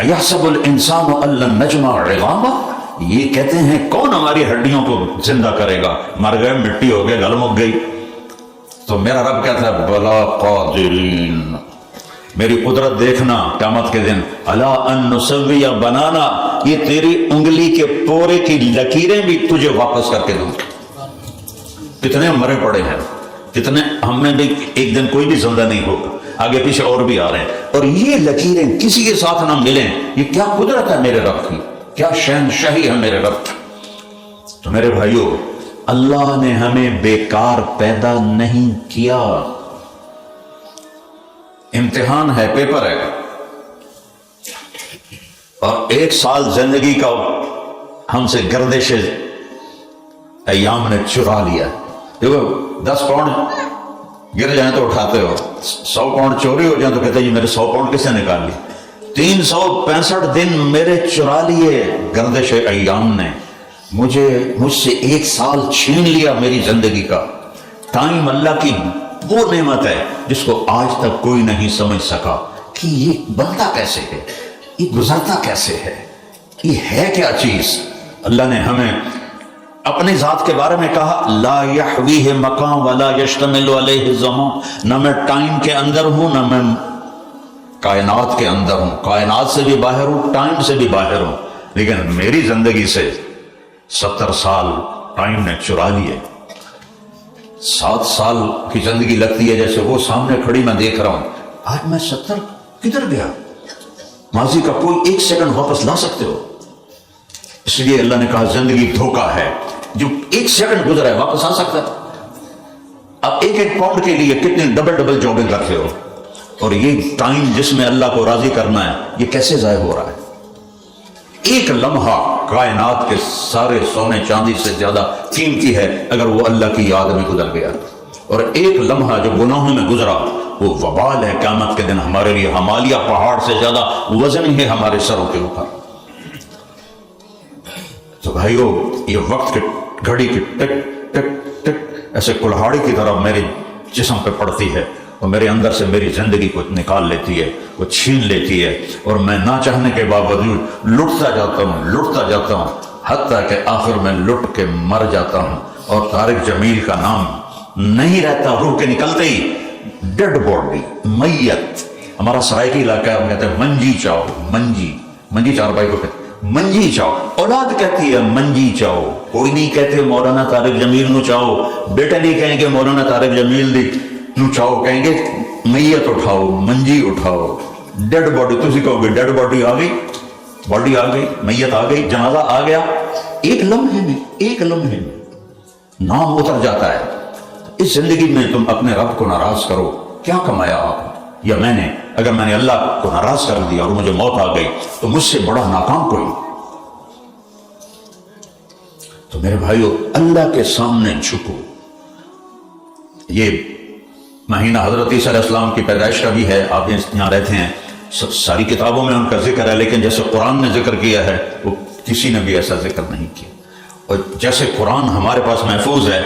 یحسب الانسان ان لن نجمع عظامہ، یہ کہتے ہیں کون ہماری ہڈیوں کو زندہ کرے گا، مر گئے، مٹی ہو گئے، گل مک گئی۔ تو میرا رب کہتا ہے بلا قادرین، میری قدرت دیکھنا قیامت کے دن، الا ان نسوی بنانا، یہ تیری انگلی کے پورے کی لکیریں بھی تجھے واپس کر کے دوں۔ کتنے مرے پڑے ہیں، کتنے ہم میں بھی ایک دن کوئی بھی زندہ نہیں ہوگا، آگے پیچھے اور بھی آ رہے ہیں، اور یہ لکیریں کسی کے ساتھ نہ ملیں۔ یہ کیا قدرت ہے میرے رب کی، کیا شہنشاہی ہے میرے رب کی۔ تو میرے بھائیو، اللہ نے ہمیں بیکار پیدا نہیں کیا، امتحان ہے، پیپر ہے، اور 1 سال زندگی کا ہم سے گردش ایام نے چرا لیا۔ دیکھو 10 پاؤنڈ گر جائیں تو اٹھاتے ہو، 100 پاؤنڈ چوری ہو جائیں تو کہتے ہیں جی میرے 100 پاؤنڈ کس نے نکال لی۔ 365 دن میرے چرا لیے گردش ایام نے، مجھ سے 1 سال چھین لیا میری زندگی کا۔ ٹائم اللہ کی وہ نعمت ہے جس کو آج تک کوئی نہیں سمجھ سکا کہ یہ بنتا کیسے ہے، یہ گزرتا کیسے ہے، یہ ہے کیا چیز۔ اللہ نے ہمیں اپنی ذات کے بارے میں کہا لا یحویہ مکان ولا یشتمل علیہ زمان، نہ میں ٹائم کے اندر ہوں نہ میں کائنات کے اندر ہوں، کائنات سے بھی باہر ہوں، ٹائم سے بھی باہر ہوں، لیکن میری زندگی سے 70 سال ٹائم نے چرا لیے۔ 7 سال کی زندگی لگتی ہے جیسے وہ سامنے کھڑی میں دیکھ رہا ہوں، آج میں 70 کدھر گیا؟ ماضی کا کوئی 1 سیکنڈ واپس لا سکتے ہو؟ اس لیے اللہ نے کہا زندگی دھوکہ ہے، جو 1 سیکنڈ گزرا ہے واپس آ سکتا ہے۔ اب 1 پاؤنڈ کے لیے کتنے ڈبل جابنگ کرتے ہو، اور یہ ٹائم جس میں اللہ کو راضی کرنا ہے یہ کیسے ضائع ہو رہا ہے؟ 1 لمحہ کائنات کے سارے سونے چاندی سے زیادہ قیمتی ہے اگر وہ اللہ کی یاد میں گزر گیا، اور 1 لمحہ جو گناہوں میں گزرا وہ وبال ہے قیامت کے دن ہمارے لیے، ہمالیہ پہاڑ سے زیادہ وزن ہے ہمارے سروں کے اوپر۔ تو بھائیو، یہ وقت کی گھڑی کی ٹک ٹک ٹک ایسے کلہاڑی کی طرح میرے جسم پہ پڑتی ہے، اور میرے اندر سے میری زندگی کو نکال لیتی ہے، وہ چھین لیتی ہے، اور میں نہ چاہنے کے باوجود لٹتا جاتا ہوں حتیٰ کہ آخر میں لٹ کے مر جاتا ہوں، اور طارق جمیل کا نام نہیں رہتا روح کے نکلتے ہی۔ ڈیڈ باڈی، میت، ہمارا سرائیکی علاقہ ہے، ہم کہتے ہیں منجی چاؤ، منجی 4 بھائی کو کہتے ہیں منجی چاؤ، اولاد کہتی ہے منجی چاؤ، کوئی نہیں کہتے مولانا طارق جمیل نو چاؤ، بیٹے نہیں کہیں گے مولانا طارق جمیل دی نو چاؤ، کہیں گے میت اٹھاؤ، منجی اٹھاؤ۔ ڈیڈ باڈی تسی کہو گے ڈیڈ باڈی آ گئی، باڈی آ گئی، میت آ گئی، جنازہ آ گیا، 1 لمحے میں نام اتر جاتا ہے۔ اس زندگی میں تم اپنے رب کو ناراض کرو، کیا کمایا آپ یا میں نے؟ اگر میں نے اللہ کو ناراض کر دیا اور مجھے موت آ گئی تو مجھ سے بڑا ناکام کوئی۔ تو میرے بھائیو، اللہ کے سامنے جھکو۔ یہ مہینہ حضرت عیسیٰ علیہ السلام کی پیدائش کا بھی ہے، آپ یہاں رہتے ہیں، ساری کتابوں میں ان کا ذکر ہے، لیکن جیسے قرآن نے ذکر کیا ہے وہ کسی نے بھی ایسا ذکر نہیں کیا، اور جیسے قرآن ہمارے پاس محفوظ ہے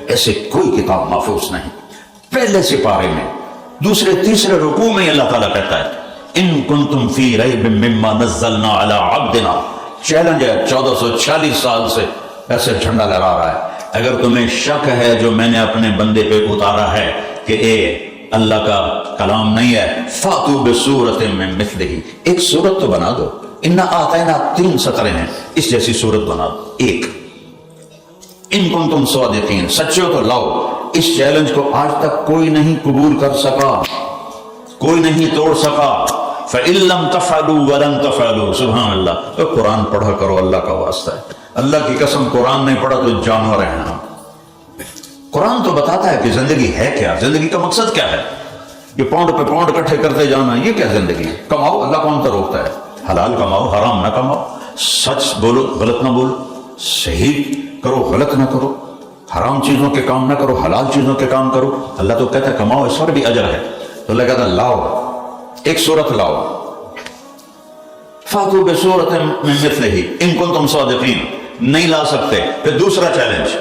ایسے کوئی کتاب محفوظ نہیں۔ پہلے سپارے میں 2 3 رکوع میں اللہ تعالیٰ کہتا ہے ان کنتم فی ریب مما نزلنا علی عبدنا، چیلنج ہے، 1446 سال سے ایسے جھنڈا لہرا رہا ہے، اگر تمہیں شک ہے جو میں نے اپنے بندے پہ اتارا ہے کہ اے اللہ کا کلام نہیں ہے، فاتو بسورۃ من مثلہ، ایک سورت تو بنا دو، انا آتینا 3 سطریں ہیں، اس جیسی سورت بنا دو، ایک۔ ان کنتم صادقین، سچے ہو تو لاؤ۔ اس چیلنج کو آج تک کوئی نہیں قبول کر سکا، کوئی نہیں توڑ سکا۔ فَإِن لَّمْ تَفْعَلُوا وَلَن تَفْعَلُوا، سبحان اللہ۔ تو قرآن پڑھا کرو، اللہ کا واسطہ ہے، اللہ کی قسم قرآن نہیں پڑھا تو جانور ہیں ہم۔ قرآن تو بتاتا ہے کہ زندگی ہے کیا، زندگی کا مقصد کیا ہے۔ یہ پاؤنڈ پہ پاؤنڈ اکٹھے کرتے جانا، یہ کیا زندگی ہے؟ کماؤ، اللہ کون سا روکتا ہے؟ حلال کماؤ، حرام نہ کماؤ، سچ بولو، غلط نہ بولو، صحیح کرو، غلط نہ کرو، حرام چیزوں کے کام نہ کرو، حلال چیزوں کے کام کرو۔ اللہ تو کہتا ہے کماؤ، اس پر بھی اجر ہے۔ تو اللہ کہتا ہے لاؤ، ایک سورت لاؤ، فاتو بسورۃ من مثلہ ان کنتم صادقین، نہیں لا سکتے۔ پھر دوسرا چیلنج،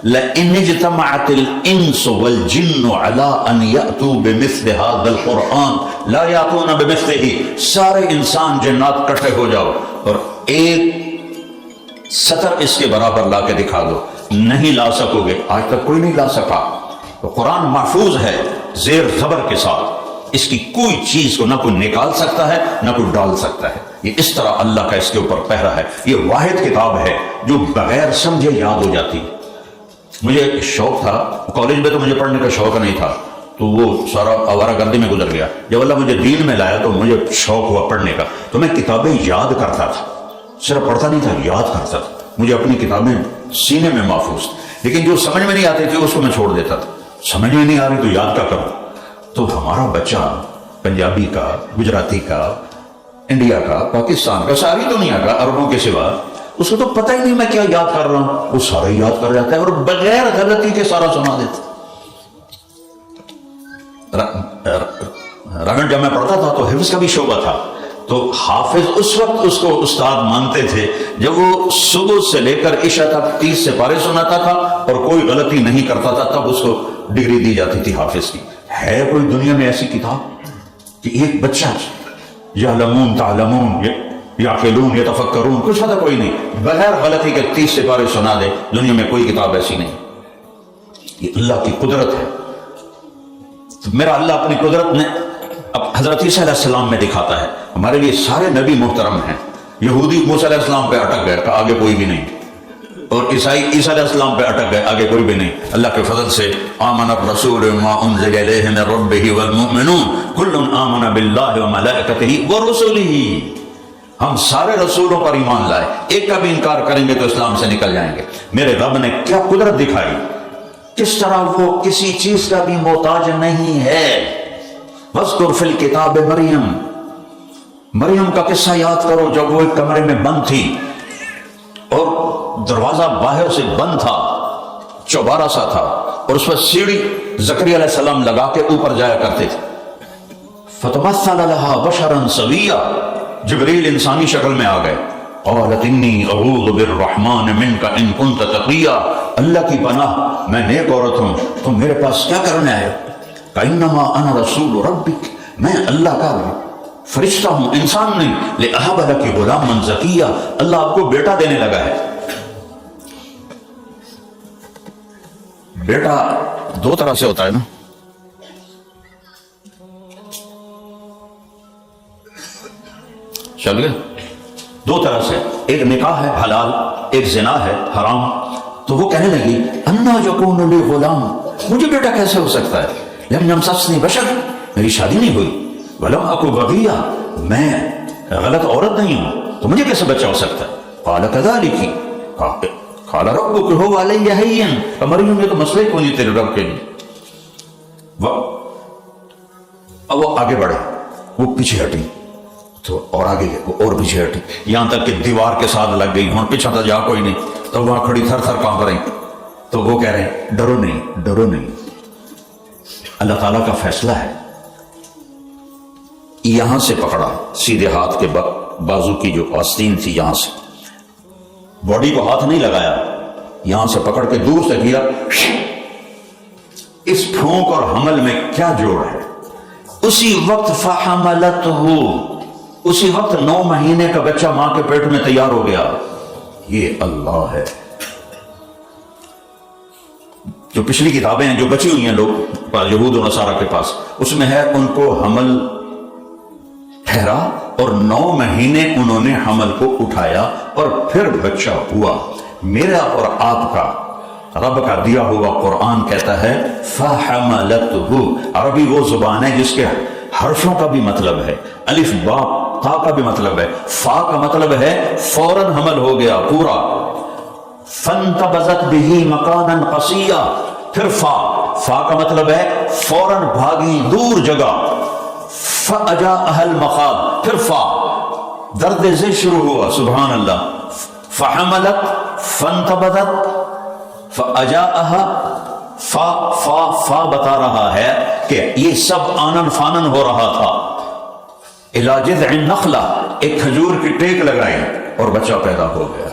لئن اجتمعت الانس والجن على ان یاتوا بمثل هذا القرآن لا یاتون بمثله، سارے انسان جنات اکٹھے ہو جاؤ اور ایک سطر اس کے برابر لا کے دکھا دو، نہیں لا سکو گے، آج تک کوئی نہیں لا سکا۔ تو قرآن محفوظ ہے زیر زبر کے ساتھ، اس کی کوئی چیز کو نہ کوئی نکال سکتا ہے نہ کوئی ڈال سکتا ہے، یہ اس طرح اللہ کا اس کے اوپر پہرا ہے۔ یہ واحد کتاب ہے جو بغیر سمجھے یاد ہو جاتی۔ مجھے شوق تھا، کالج میں تو مجھے پڑھنے کا شوق نہیں تھا، تو وہ سارا آوارہ گردی میں گزر گیا۔ جب اللہ مجھے دین میں لایا تو مجھے شوق ہوا پڑھنے کا، تو میں کتابیں یاد کرتا تھا، صرف پڑھتا نہیں تھا، یاد کرتا تھا۔ مجھے اپنی کتابیں سینے میں محفوظ، لیکن جو سمجھ میں نہیں آتی تھی اس کو میں چھوڑ دیتا تھا۔ سمجھ میں نہیں آ رہی تو یاد کیا کروں؟ تو ہمارا بچہ پنجابی کا، گجراتی کا، انڈیا کا، پاکستان کا، ساری دنیا کا، عربوں کے سوا، اس کو تو پتہ ہی نہیں میں کیا یاد کر رہا ہوں، وہ سارا یاد کر جاتا ہے اور بغیر غلطی کے سارا سنا دیتا۔ رگن جب میں پڑھتا تھا تو حفظ کا بھی شعبہ تھا، تو حافظ اس وقت اس کو استاد مانتے تھے جب وہ صبح سے لے کر عشاء تک 30 سپارے سناتا تھا اور کوئی غلطی نہیں کرتا تھا، تب اس کو ڈگری دی جاتی تھی حافظ کی۔ ہے کوئی دنیا میں ایسی کتاب کہ ایک بچہ یعلمون تعلمون یعقلون یتفکرون، کچھ پتہ کوئی نہیں، بغیر غلطی کے 30 سپارے سنا دے؟ دنیا میں کوئی کتاب ایسی نہیں۔ یہ اللہ کی قدرت ہے۔ تو میرا اللہ اپنی قدرت نے اب حضرت عیسیٰ علیہ السلام میں دکھاتا ہے۔ ہمارے لیے سارے نبی محترم ہیں۔ یہودی موسیٰ علیہ السلام پہ اٹک گئے، آگے کوئی بھی نہیں، اور عیسائی عیسیٰ علیہ السلام پہ اٹک گئے، آگے کوئی بھی نہیں۔ اللہ کے فضل سے آمن الرسول ما انزل الیہ من ربہ والمؤمنون کل آمن باللہ وملائکتہ ورسلہ، ہم سارے رسولوں پر ایمان لائے، ایک کا بھی انکار کریں گے تو اسلام سے نکل جائیں گے۔ میرے رب نے کیا قدرت دکھائی، کس طرح وہ کسی چیز کا بھی محتاج نہیں ہے۔ وَاذْكُرْ فِي الْكِتَابِ مریم، مریم کا قصہ یاد کرو جب وہ ایک کمرے میں بند تھی اور دروازہ باہر سے بند تھا، چوبارہ سا تھا، اور اس پر سیڑھی زکریا علیہ السلام لگا کے اوپر جایا کرتے تھے۔ فَتَمَثَّلَ لَهَا بَشَرًا سَوِيًّا، جبریل انسانی شکل میں آ گئے۔ قالت انی اعوذ بالرحمن منک ان کنت تقیا، اللہ کی پناہ میں نیک عورت ہوں، تم میرے پاس کیا کرنے آئے؟ انما انا رسول ربک، میں اللہ کا فرشتہ ہوں، انسان نہیں۔ لأہب لک غلاما زکیا، اللہ آپ کو بیٹا دینے لگا ہے۔ بیٹا دو طرح سے ہوتا ہے نا، چل گئے دو طرح سے، ایک نکاح ہے حلال، ایک زنا ہے حرام۔ تو وہ کہنے لگی انا یکون لی غلام، مجھے بیٹا کیسے ہو سکتا ہے؟ لم یمسسنی بشر، میری شادی نہیں ہوئی، ولم اکو بغیا، میں غلط عورت نہیں ہوں، تو مجھے کیسے بچہ ہو سکتا ہے؟ قال کذالک قال ربک هو علی ہین، مریم یہ تو مسئلہ ہی کون تیرے رب کے لیے۔ اب وہ آگے بڑھے، وہ پیچھے ہٹی، تو اور آگے گئے، وہ اور پیچھے ہٹی، یہاں تک کہ دیوار کے ساتھ لگ گئی، ہوں پیچھا تھا جا کوئی نہیں، تو وہاں کھڑی تھر تھر کانپ رہی۔ تو وہ کہہ رہے ہیں ڈرو نہیں، ڈرو نہیں، اللہ تعالیٰ کا فیصلہ ہے۔ یہاں سے پکڑا، سیدھے ہاتھ کے بازو کی جو آستین تھی، یہاں سے باڈی کو ہاتھ نہیں لگایا، یہاں سے پکڑ کے دور سے کیا۔ اس پھونک اور حمل میں کیا جوڑ ہے؟ اسی وقت فحملتہ، اسی وقت 9 مہینے کا بچہ ماں کے پیٹ میں تیار ہو گیا۔ یہ اللہ ہے۔ جو پچھلی کتابیں ہیں جو بچی ہوئی ہیں لوگ یہود و نصارہ کے پاس، اس میں ہے ان کو حمل ٹھہرا اور 9 مہینے انہوں نے حمل کو اٹھایا اور پھر بچہ ہوا۔ میرا اور آپ کا رب کا دیا ہوا قرآن کہتا ہے فحملتہ، عربی وہ زبان ہے جس کے حرفوں کا بھی مطلب ہے، الف با تا کا بھی مطلب ہے، فا کا مطلب ہے فوراً حمل ہو گیا پورا۔ فانتبذت به مکانا قصیا، پھر فا کا مطلب ہے فوراً بھاگی دور جگہ۔ فاجاءها المخاض، پھر فا درد سے شروع ہوا، سبحان اللہ۔ فحملت، فانتبذت، فاجاءها، فا بتا رہا ہے کہ یہ سب آنن فانن ہو رہا تھا۔ الی جذع النخلہ، ایک کھجور کی ٹیک لگائی اور بچہ پیدا ہو گیا۔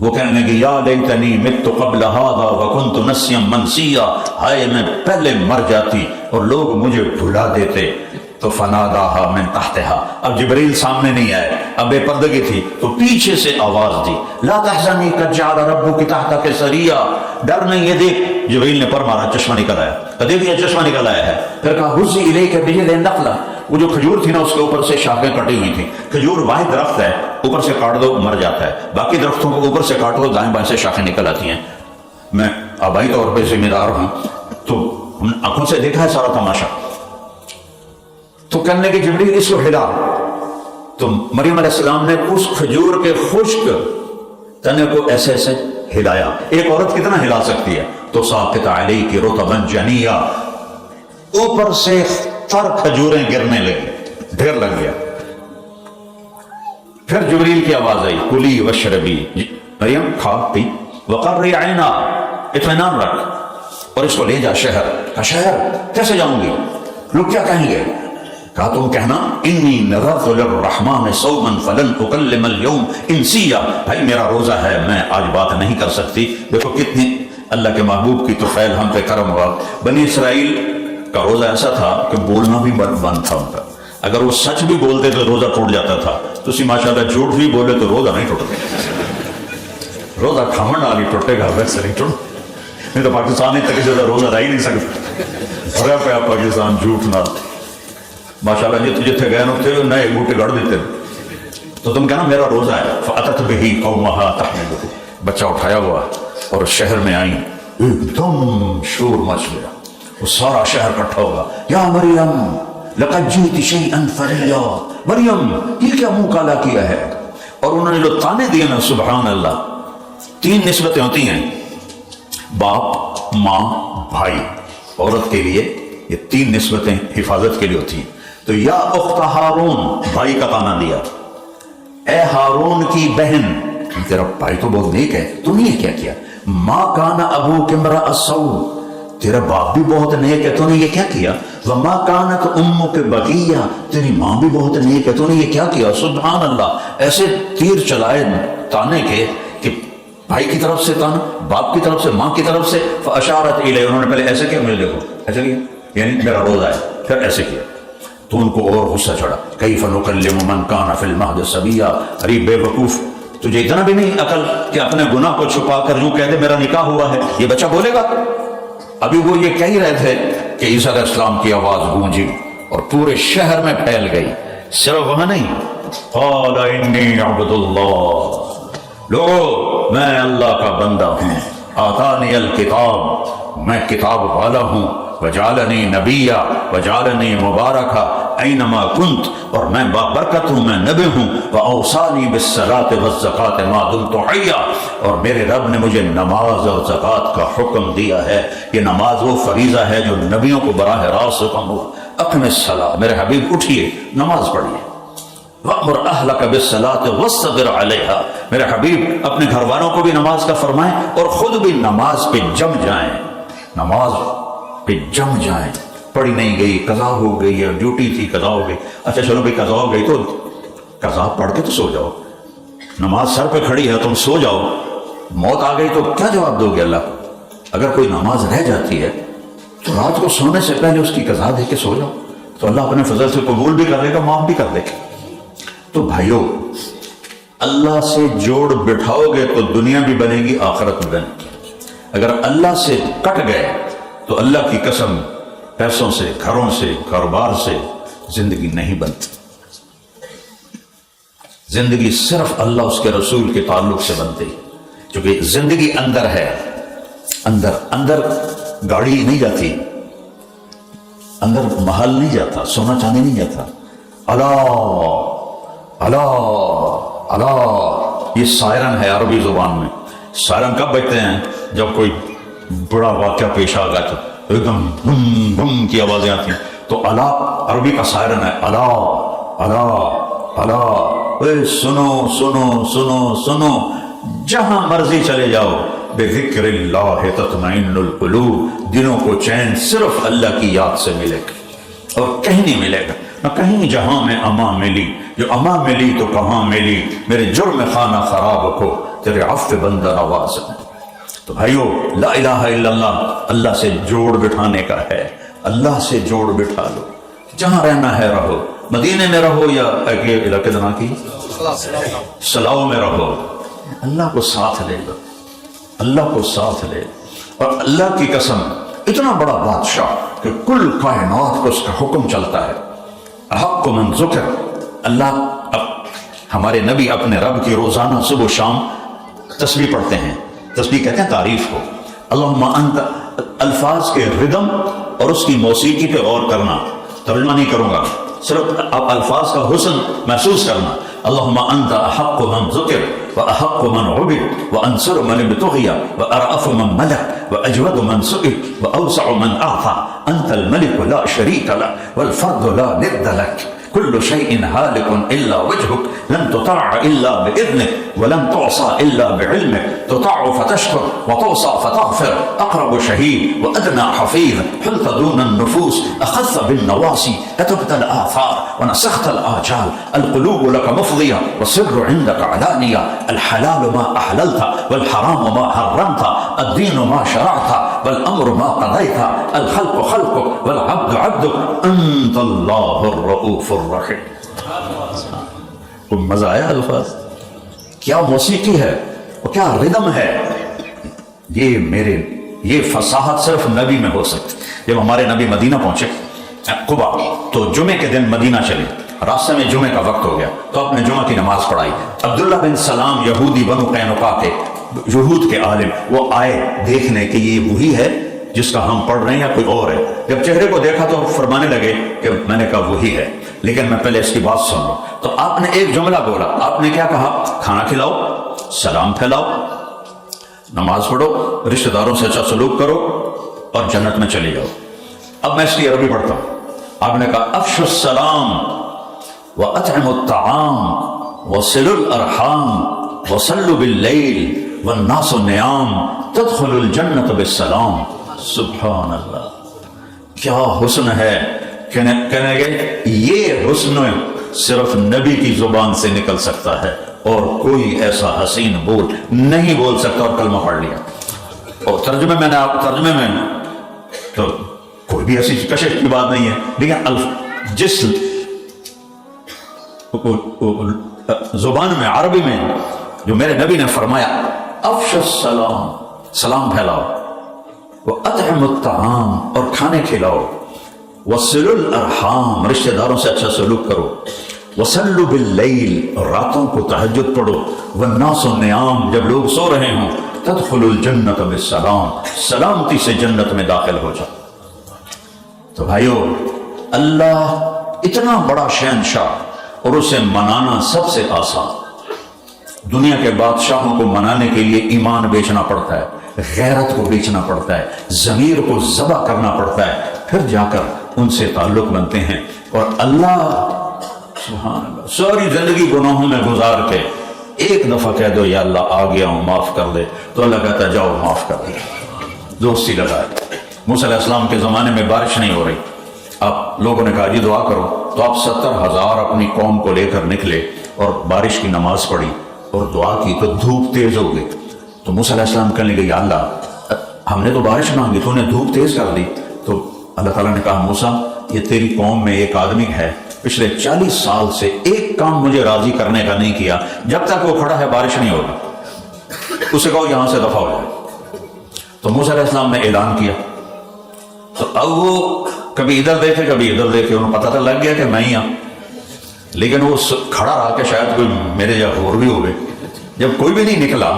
وہ کہنے لگے یا لیتنی مت قبل ھذا وکنت نسیا منسیا، ہائے میں پہلے مر جاتی اور لوگ مجھے بھلا دیتے. تو فناداہا من تحتہا، اب جبریل سامنے نہیں آئے، اب بے پردگی تھی تو پیچھے سے آواز دی لا تحزنی قد جعل ربک تحتک سریا، ڈر نہیں، یہ دیکھ. جبریل نے پر مارا، چشمہ نکل آیا، دیکھ یہ چشمہ نکل آیا ہے. پھر کہا حزی الیک بجذع النخلہ، وہ جو کھجور تھی نا اس کے اوپر سے شاخیں کٹی ہوئی تھی. کھجور واحد درخت ہے، اوپر سے کاٹ دو مر جاتا ہے، باقی درختوں کو اوپر سے کاٹ دو دائیں بائیں سے شاخیں نکل آتی ہیں. میں آبائی طور پہ ذمہ دار ہوں تو آنکھوں سے دیکھا ہے سارا تماشا. تو کہنے کہ جبریل اس کو ہلا، تو مریم علیہ السلام نے اس کھجور کے خشک تنے کو ایسے ایسے ہلایا. ایک عورت کتنا ہلا سکتی ہے؟ تو ساقط علیک رطبا جنیا، اوپر سے تر کھجوریں گرنے لگی، ڈھیر لگ گیا. پھر جبریل کی آواز آئی کلی واشربی، مریم کھا پی، وقرری عینا، اطمینان رکھ اور اس کو لے جا شہر. کہا شہر کیسے جاؤں گی؟ لوگ کیا کہیں گے؟ کہا تم کہنا انی نذرت للرحمن صوما فلن اکلم اليوم انسیا، بھائی میرا روزہ ہے میں آج بات نہیں کر سکتی. دیکھو کتنی اللہ کے محبوب کی تو خیر ہم پہ کرم ہوا. بنی اسرائیل کا روزہ ایسا تھا کہ بولنا بھی بند تھا ان کا، اگر وہ سچ بھی بولتے تو روزہ ٹوٹ جاتا تھا. تو اسی ماشاءاللہ جھوٹ بھی بولے تو روزہ نہیں ٹوٹتا. روزہ کھاون والی ٹوٹے گا ویسے نہیں ٹوٹ. نہیں تو پاکستان تک زیادہ روزہ رہ ہی نہیں سکتا. بھرا پیا پاکستان جھوٹ نہ. ماشاءاللہ جتنے جتنے گئے ہوتے نئے بوٹے گڑ دیتے. تو تم کہنا میرا روزہ ہے. فأتت به قومها تحمله، بچہ اٹھایا ہوا اور شہر میں آئیں، ایک دم شور مچ گیا، وہ سارا شہر اکٹھا ہوگا. یا مریم لقد جئت شیئا فریا، مریم یہ کیا منہ کالا کیا ہے. اور انہوں نے جو تانے دیے نا سبحان اللہ. 3 نسبتیں ہوتی ہیں، باپ ماں بھائی. عورت کے لیے یہ 3 نسبتیں حفاظت کے لیے ہوتی ہیں. تو یا اخت ہارون، بھائی کا تانا دیا، اے ہارون کی بہن تیرا بھائی تو بہت نیک ہے، تو نے یہ کیا کیا. ما کان ابوک امرأ سوء، تیرا باپ بھی بہت نیک ہے، تو نے یہ کیا کیا. وما کانت امک بغیہ، تیری ماں بھی بہت نیک ہے، تو نے یہ کیا کیا. سبحان اللہ. ایسے تیر چلائے تانے کے کہ بھائی کی طرف سے تانا، باپ کی طرف سے، ماں کی طرف سے. فاشارت الیہ، انہوں نے پہلے ایسے کیا، مجھے دیکھو ایسے کیا، یعنی میرا روزہ ہے. پھر ایسے کیا تو ان کو اور غصہ چڑھا. کیف نکلم من کان فی المہد صبیا، ارے بے وقوف تجھے اتنا بھی نہیں عقل کہ اپنے گناہ کو چھپا کر یوں کہہ دے میرا نکاح ہوا ہے، یہ بچہ بولے گا. ابھی وہ یہ کہہ ہی رہے تھے کہ عیسیٰ علیہ السلام کی آواز گونجی اور پورے شہر میں پھیل گئی. صرف وہاں نہیں، قال انی عبد اللہ، لوگو میں اللہ کا بندہ ہوں. آتانی الکتاب، میں کتاب والا ہوں. وجعلنی نبیا وجعلنی مبارکا اینما کنت، اور میں بابرکت ہوں، میں نبی ہوں. واوصانی بالصلاۃ والزکاۃ ما دمت حیا، اور میرے رب نے مجھے نماز اور زکوٰۃ کا حکم دیا ہے. یہ نماز وہ فریضہ ہے جو نبیوں کو براہ راست حکم ہوا. اقم الصلاۃ، میرے حبیب اٹھیے نماز پڑھیے. وَأْمُرْ أَهْلَكَ بِالصَّلَاةِ وَاصْطَبِرْ عَلَيْهَا، میرے حبیب اپنے گھر والوں کو بھی نماز کا فرمائیں اور خود بھی نماز پہ جم جائیں. نماز پہ جم جائیں. پڑھی نہیں گئی، قضا ہو گئی ہے، ڈیوٹی تھی قضا ہو گئی. اچھا چلو بھائی قضا ہو گئی تو قضا پڑھ کے تو سو جاؤ. نماز سر پہ کھڑی ہے تم سو جاؤ. موت آ گئی تو کیا جواب دو گے اللہ کو؟ اگر کوئی نماز رہ جاتی ہے تو رات کو سونے سے پہلے اس کی قضا دے کے سو جاؤ، تو اللہ اپنے فضل سے قبول بھی کر لے گا، معاف بھی کر دے گا. تو بھائیو اللہ سے جوڑ بٹھاؤ گے تو دنیا بھی بنے گی، آخرت بھی بنے گی. اگر اللہ سے کٹ گئے تو اللہ کی قسم پیسوں سے، گھروں سے، کاروبار سے زندگی نہیں بنتی. زندگی صرف اللہ اس کے رسول کے تعلق سے بنتی، کیونکہ زندگی اندر ہے. اندر گاڑی نہیں جاتی، اندر محل نہیں جاتا، سونا چاندی نہیں جاتا. اللہ اللہ اللہ، یہ سائرن ہے عربی زبان میں. سائرن کب بجتے ہیں؟ جب کوئی بڑا واقعہ پیش آ گیا تو ایک دم بم بم کی آوازیں آتی ہیں. تو اللہ عربی کا سائرن ہے. اللہ اللہ اللہ، اے سنو سنو سنو سنو، جہاں مرضی چلے جاؤ. بذکر اللہ تطمئن القلوب، دلوں کو چین صرف اللہ کی یاد سے ملے گا اور کہیں نہیں ملے گا. نہ کہیں جہاں میں اما ملی، جو اما ملی تو کہاں ملی، میرے جرم خانہ خراب کو تیرے عفو بندہ نواز میں۔ تو بھائیو، لا الہ الا اللہ اللہ سے جوڑ بٹھانے کا ہے، اللہ سے جوڑ بٹھا لو، جہاں رہنا ہے رہو، مدینے میں رہو یا علاقے دنا کی سلاؤ میں رہو، اللہ کو ساتھ لے لو، اللہ کو ساتھ لے لو۔ اور اللہ کی قسم، اتنا بڑا بادشاہ کہ کل کائنات کو اس کا حکم چلتا ہے، حق من ذکر۔ اللہ ہمارے نبی اپنے رب کی روزانہ صبح و شام تسبیح پڑھتے ہیں، تسبیح کہتے ہیں تعریف کو، اللہم انت، الفاظ کے ردم اور اس کی موسیقی پہ غور کرنا، ترجمہ نہیں کروں گا، صرف آپ الفاظ کا حسن محسوس کرنا، اللہم انت احق من ذکر واحق من عبد وانصر من ابتغی وارأف من ملک واجود من سئل واوسع من اعطى، انت الملک لا شریک لک والفرد لا ند لک، كل شيء هالك إلا وجهك، لن تطاع إلا بإذنك ولن تعصى إلا بعلمك، تطاع فتشكر وتعصى فتغفر، أقرب شهيد وأدنى حفيظ، حلت دون النفوس، أخذت بالنواصي، كتبت الآثار ونسخت الآجال، القلوب لك مفضية والسر عندك علانية، الحلال ما أحللت والحرام ما حرمت، الدين ما شرعت والأمر ما قضيت، الخلق خلقك والعبد عبدك، أنت الله الرؤوف الرحیم۔ تو مزہ آیا الفاظ، کیا موسیقی ہے اور کیا ردم ہے، یہ فصاحت صرف نبی میں ہو سکتی۔ جب ہمارے نبی مدینہ پہنچے قبا، تو جمعے کے دن مدینہ چلے، راستے میں جمعے کا وقت ہو گیا تو آپ نے جمعہ کی نماز پڑھائی۔ عبداللہ بن سلام یہودی بنو قینقاع کے یہود کے عالم، وہ آئے دیکھنے کہ یہ وہی ہے جس کا ہم پڑھ رہے ہیں یا کوئی اور ہے۔ جب چہرے کو دیکھا تو فرمانے لگے کہ میں نے کہا وہی ہے، لیکن میں پہلے اس کی بات سن لوں۔ تو آپ نے ایک جملہ بولا، آپ نے کیا کہا؟ کھانا کھلاؤ، سلام پھیلاؤ، نماز پڑھو، رشتہ داروں سے اچھا سلوک کرو اور جنت میں چلے جاؤ۔ اب میں اس کی عربی پڑھتا ہوں۔ آپ نے کہا افشوا السلام واطعموا الطعام وصلوا الارحام وصلوا باللیل والناس نیام تدخلوا الجنت بالسلام۔ سبحان اللہ، کیا حسن ہے! کہنے گئے یہ حسن صرف نبی کی زبان سے نکل سکتا ہے اور کوئی ایسا حسین بول نہیں بول سکتا، اور کلمہ پڑھ لیا۔ اور ترجمے میں تو کوئی بھی ایسی کشش کی بات نہیں ہے، لیکن جس زبان میں، عربی میں جو میرے نبی نے فرمایا افش السلام، سلام پھیلاؤ، وَأَطْعِمُ الطَّعَامَ، اور کھانے کھلاؤ، وَصِلُوا الْأَرْحَامَ، رشتہ داروں سے اچھا سلوک کرو، وَصَلُّوا بِاللَّيْلِ، راتوں کو تہجد پڑھو، وَالنَّاسُ نِيَامٌ، جب لوگ سو رہے ہوں، تَدْخُلُوا الْجَنَّةَ بِالسَّلَامِ، سلامتی سے جنت میں داخل ہو جاؤ۔ تو بھائیو، اللہ اتنا بڑا شہنشاہ اور اسے منانا سب سے آسان۔ دنیا کے بادشاہوں کو منانے کے لیے ایمان بیچنا پڑتا ہے، غیرت کو بیچنا پڑتا ہے، ضمیر کو ذبح کرنا پڑتا ہے، پھر جا کر ان سے تعلق بنتے ہیں۔ اور اللہ سبحان اللہ ساری زندگی گناہوں میں گزار کے ایک دفعہ کہہ دو یا اللہ آ گیا ہوں معاف کر دے، تو اللہ کہتا ہے جاؤ معاف کر دے، دوستی لگائے۔ موسیٰ علیہ السلام کے زمانے میں بارش نہیں ہو رہی، آپ لوگوں نے کہا جی دعا کرو، تو آپ 70,000 اپنی قوم کو لے کر نکلے اور بارش کی نماز پڑھی اور دعا کی، تو دھوپ تیز ہو گئی۔ تو موسیٰ علیہ السلام کہنے لگے یا اللہ ہم نے تو بارش مانگی، تو نے دھوپ تیز کر دی۔ تو اللہ تعالیٰ نے کہا موسیٰ یہ تیری قوم میں ایک آدمی ہے پچھلے 40 سال سے ایک کام مجھے راضی کرنے کا نہیں کیا، جب تک وہ کھڑا ہے بارش نہیں ہوگی، اسے کہو یہاں سے دفع ہو جائے۔ تو موسیٰ علیہ السلام نے اعلان کیا، تو اب وہ کبھی ادھر دیکھے کبھی ادھر دیکھے، انہوں پتہ تو لگ گیا کہ میں ہی ہوں، لیکن وہ کھڑا رہا کہ شاید کوئی میرے یا اور بھی ہوئے۔ جب کوئی بھی نہیں نکلا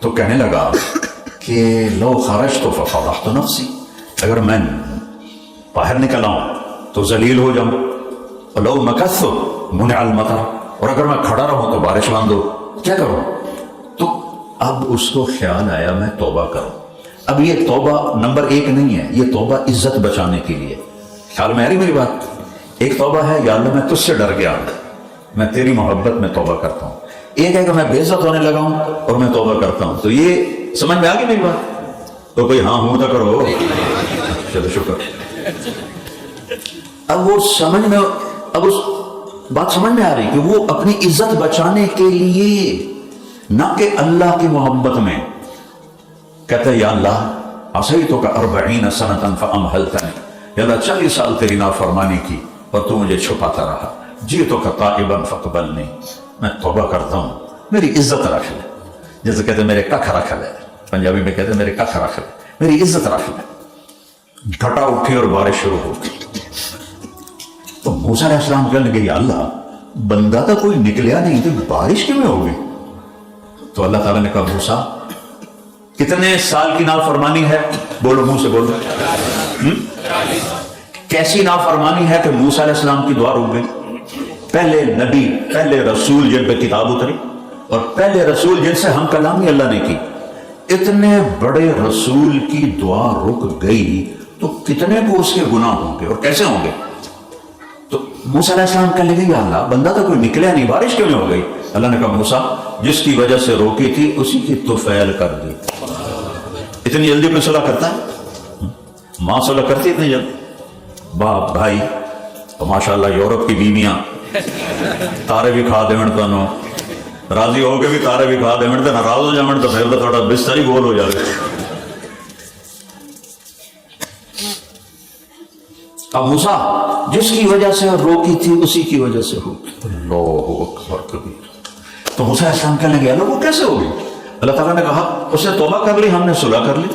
تو کہنے لگا کہ لو خرجت ففضحت نفسی، اگر میں باہر نکل آؤں تو ذلیل ہو جاؤں، لو مکثت منع المطر، اور اگر میں کھڑا رہوں تو بارش بند ہو، کیا کروں؟ تو اب اس کو خیال آیا میں توبہ کروں۔ اب یہ توبہ نمبر 1 نہیں ہے، یہ توبہ عزت بچانے کے لیے۔ خیال میں آ رہی میری بات؟ ایک توبہ ہے یا اللہ میں تجھ سے ڈر گیا، میں تیری محبت میں توبہ کرتا ہوں۔ ایک ہے کہ میں بے عزت ہونے لگا ہوں اور میں توبہ کرتا ہوں۔ تو یہ سمجھ میں آ گئی میری بات؟ تو کوئی ہاں ہوں تو کرو، چلو شکر۔ اب وہ سمجھ میں اب اس بات سمجھ میں آ رہی کہ وہ اپنی عزت بچانے کے لیے، نہ کہ اللہ کی محبت میں، کہتا ہے یا اللہ عصیتک 40 سنة فأمهلتنی، یا اللہ 40 سال تیری نافرمانی کی اور تو مجھے چھپاتا رہا، جئتک تائبا فاقبلنی، میں توبہ کرتا ہوں میری عزت رکھ لے. جیسے کہتے ہیں میرے ککھ رکھ لے، پنجابی میں کہتے ہیں میرے ککھ رکھ لے، میری عزت رکھ لے. گھٹا اٹھی اور بارش شروع ہو گئی. تو موسیٰ علیہ السلام کہنے لگے یا اللہ بندہ تو کوئی نکلیا نہیں تو بارش کیوں میں ہو گئی؟ تو اللہ تعالیٰ نے کہا موسیٰ کتنے سال کی نافرمانی ہے؟ بولو منہ سے بولو. کیسی نافرمانی ہے کہ موسیٰ علیہ السلام کی دعا رک گئی؟ پہلے نبی، پہلے رسول جن پہ کتاب اتری اور پہلے رسول جن سے ہم کلامی اللہ نے کی، اتنے بڑے رسول کی دعا رک گئی تو کتنے کو اس کے گناہ ہوں گے اور کیسے ہوں گے؟ تو موسیٰ علیہ السلام کہنے لگے یا اللہ بندہ تو کوئی نکلیا نہیں، بارش کیوں نہیں ہو گئی؟ اللہ نے کہا موسیٰ جس کی وجہ سے روکی تھی اسی کی طفیل کر دی. اتنی جلدی کوئی صلح کرتا ہے؟ ماں صلح کرتی اتنی جلدی؟ باپ بھائی اور ماشاءاللہ یورپ کی بیویاں تارے بھی کھا دیوڑ تو راضی ہو کے بھی تارے بھی کھا دیوڑ تو ناراض ہو جاوڑ تو پھر تو تھوڑا بستر ہی گول ہو جائے. اب موسیٰ جس کی وجہ سے روکی تھی اسی کی وجہ سے ہوگی. اللہ اکبر کبیر. تو موسیٰ علیہ السلام کہنے لگے اللہ وہ کیسے ہوگی؟ اللہ تعالیٰ نے کہا اس نے توبہ کر لی، ہم نے صلح کر لی.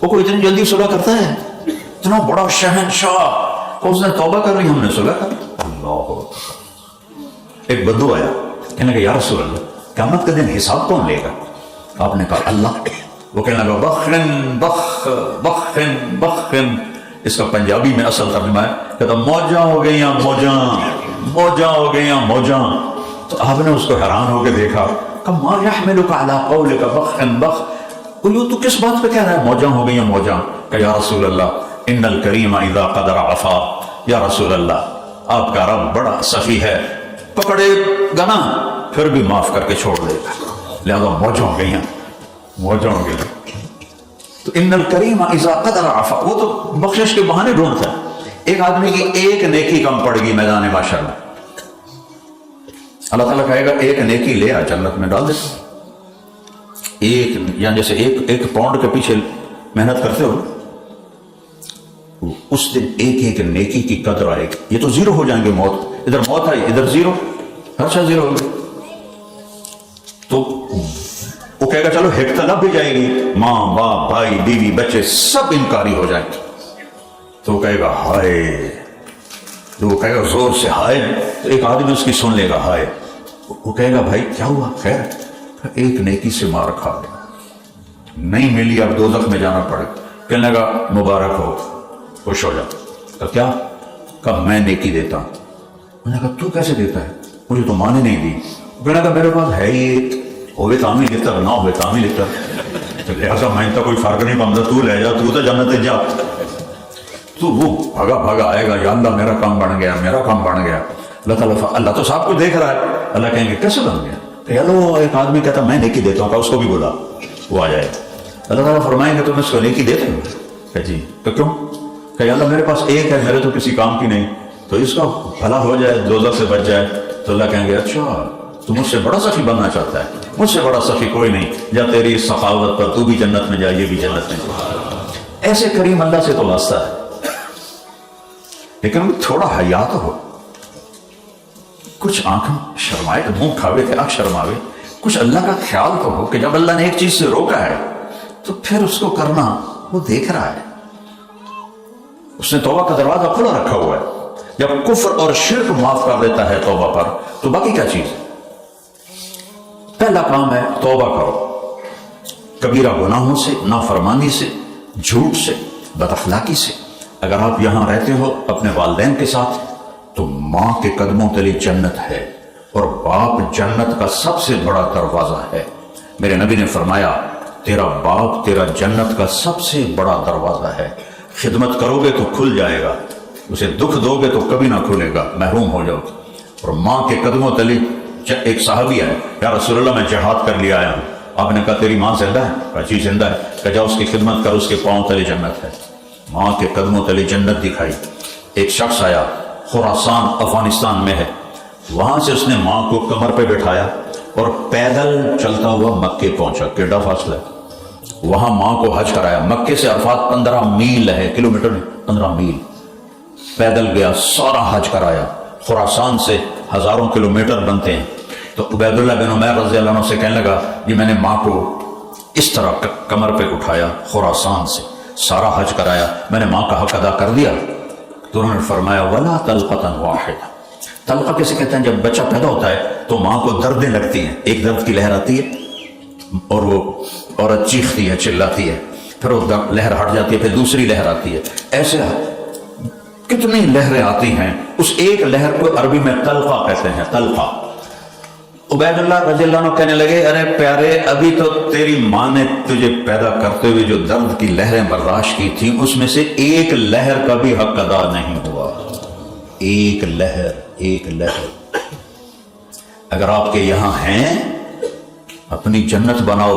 وہ کوئی اتنی جلدی صلح کرتا ہے؟ اتنا بڑا شہنشاہ اس نے توبہ کر لی، ہم نے صلح کر لی. اللہ اکبر. ایک بدو آیا کہنے لگا یا رسول اللہ قیامت کے دن حساب کون لے گا؟ آپ نے کہا اللہ. وہ کہنے لگا بخن بخ بخن بخن. اس کا پنجابی میں اصل ترجمہ ہے کہتا موجاں ہو گئیاں موجاں، موجاں ہو گئیاں موجاں. تو آپ نے اس کو حیران ہو کے دیکھا کہ ما یحملک علی قولک بخن بخ، تو کس بات پہ کہہ رہا ہے موجاں ہو گئیاں موجاں؟ کہ یا رسول اللہ ان الکریم اذا قدر عفا. یا رسول اللہ آپ کا رب بڑا سخی ہے، پکڑے گا نا پھر بھی معاف کر کے چھوڑ دے گا، لہذا موجاں ہو گئیاں موجاں ہو گئیاں. تو ان الکریم اذا قدر عفا، وہ تو بخشش کے بہانے ڈھونڈتا ہے. ایک آدمی کی ایک نیکی کم پڑ گئی میدان معاشر میں، اللہ تعالیٰ کہے گا ایک نیکی لے آ جنت میں ڈال دیتا. ایک یعنی جیسے ایک پاؤنڈ کے پیچھے محنت کرتے ہو اس دن ایک ایک نیکی کی قدر آئے گی. یہ تو زیرو ہو جائیں گے، موت ادھر موت آئی ادھر زیرو، ہر شاید زیرو ہو گئی. تو وہ کہے گا چلو ہیک طلب بھی جائے گی، ماں باپ بھائی بیوی بچے سب انکاری ہو جائیں گے. تو وہ کہے گا ہائے، تو وہ کہے گا زور سے ہائے، تو ایک آدمی اس کی سن لے گا ہائے. وہ کہے گا بھائی کیا ہوا؟ خیر ایک نیکی سے مار کھا گیا، نہیں ملی اب دوزخ میں جانا پڑے. کہنے لگا مبارک ہو، خوش ہو جا. تو کیا کہ میں نیکی دیتا ہوں. میں نے کہا تو کیسے دیتا ہے؟ مجھے تو ماں نے نہیں دی. کہنے لگا میرے پاس ہے ہی، ہوئے تعمیر لیتا نہ ہوئے تعمیر لیتا، تو لہٰذا میں تو کوئی فرق نہیں پڑتا، تو لے جا، تو جنت جا. تو وہ بھگا بھگا آئے گا یا اللہ میرا کام بن گیا میرا کام بن گیا. اللہ تعالیٰ اللہ تو صاحب کو دیکھ رہا ہے. اللہ کہیں گے کیسے بن گیا؟ کہ چلو ایک آدمی کہتا میں نیکی دیتا ہوں، کہ اس کو بھی بولا وہ آ جائے. اللہ تعالیٰ فرمائیں گے تم اس کو نیکی دیتے ہو؟ کہ جی. تو کیوں؟ کہ اللہ میرے پاس ایک ہے، میرے تو کسی کام کی نہیں، تو اس کا بھلا ہو جائے دوزخ سے بچ جائے. تو اللہ کہیں گے اچھا تو مجھ سے بڑا سخی بننا چاہتا ہے؟ مجھ سے بڑا سخی کوئی نہیں، جا تیری اس سخاوت پر تو بھی جنت میں جائے، یہ بھی جنت میں جائے. ایسے کریم اللہ سے تو واسطہ ہے، لیکن تھوڑا حیا تو ہو. کچھ آنکھ شرمائے تو منہ کھاوے کہ آنکھ شرماوے. کچھ اللہ کا خیال تو ہو کہ جب اللہ نے ایک چیز سے روکا ہے تو پھر اس کو کرنا وہ دیکھ رہا ہے. اس نے توبہ کا دروازہ کھلا رکھا ہوا ہے. جب کفر اور شرک معاف کر دیتا ہے توبہ پر تو باقی کیا چیز؟ پہلا کام ہے توبہ کرو کبیرہ گناہوں سے، نافرمانی سے، جھوٹ سے، بد اخلاقی سے. اگر آپ یہاں رہتے ہو اپنے والدین کے ساتھ تو ماں کے قدموں تلے جنت ہے اور باپ جنت کا سب سے بڑا دروازہ ہے. میرے نبی نے فرمایا تیرا باپ تیرا جنت کا سب سے بڑا دروازہ ہے. خدمت کرو گے تو کھل جائے گا، اسے دکھ دو گے تو کبھی نہ کھلے گا، محروم ہو جاؤ گے. اور ماں کے قدموں تلے ایک صحابی ہے، یا رسول اللہ میں جہاد کر لیا آیا ہوں. آپ نے کہا تیری ماں زندہ ہے؟ کہا جی زندہ ہے. کہ جا اس کی خدمت کر، اس کے پاؤں تلے جنت ہے. ماں کے قدموں تلے جنت دکھائی. ایک شخص آیا خراسان افغانستان میں ہے، وہاں سے اس نے ماں کو کمر پہ بٹھایا اور پیدل چلتا ہوا مکے پہنچا، کیڈا فاصلہ ہے، وہاں ماں کو حج کرایا۔ مکے سے عرفات 15 میل ہے، کلومیٹر نہیں، 15 میل پیدل گیا، سارا حج کرایا۔ خراسان سے ہزاروں کلومیٹر بنتے ہیں۔ تو عبید اللہ بن عمیر رضی اللہ عنہ سے کہنے لگا کہ میں نے ماں کو اس طرح کمر پہ اٹھایا، خراسان سے سارا حج کرایا، میں نے ماں کا حق ادا کر دیا۔ تو انہوں نے فرمایا ولا طلقۃ واحدہ، طلقہ کیسے کہتے ہیں؟ جب بچہ پیدا ہوتا ہے تو ماں کو دردیں لگتی ہیں، ایک درد کی لہر آتی ہے اور وہ عورت چیختی ہے، چلاتی ہے، پھر وہ لہر ہٹ جاتی ہے، پھر دوسری لہر آتی ہے، ایسے کتنی لہریں آتی ہیں، اس ایک لہر کو عربی میں طلقہ کہتے ہیں، طلقہ۔ عبید اللہ رضی اللہ عنہ کہنے لگے ارے پیارے، ابھی تو تیری ماں نے تجھے پیدا کرتے ہوئے جو درد کی لہریں برداشت کی تھیں اس میں سے ایک لہر کا بھی حق ادا نہیں ہوا، ایک لہر، ایک لہر۔ اگر آپ کے یہاں ہیں اپنی جنت بناؤ،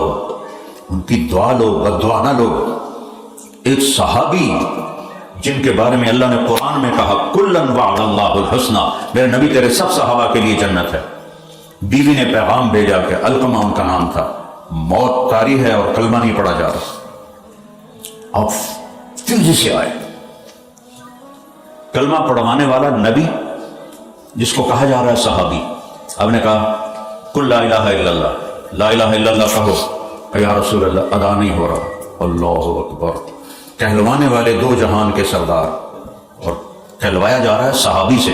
ان کی دعا لو، بد دعا نہ لو۔ ایک صحابی جن کے بارے میں اللہ نے قرآن میں کہا کلن وعد اللہ الحسنی، میرے نبی تیرے سب صحابہ کے لیے جنت ہے، بیوی نے پیغام بھیجا کہ علقمہ ان کا نام تھا، موت طاری ہے اور کلمہ نہیں پڑھا جا رہا، آپ تیزی سے آئے۔ کلمہ پڑھوانے والا نبی جس کو کہا جا رہا ہے صحابی، آپ نے کہا قل لا الہ الا اللہ، لا الہ الا اللہ کہو، کہ یا رسول اللہ ادا نہیں ہو رہا۔ اللہ اکبر، کہلوانے والے دو جہان کے سردار، اور کہلوایا جا رہا ہے صحابی سے،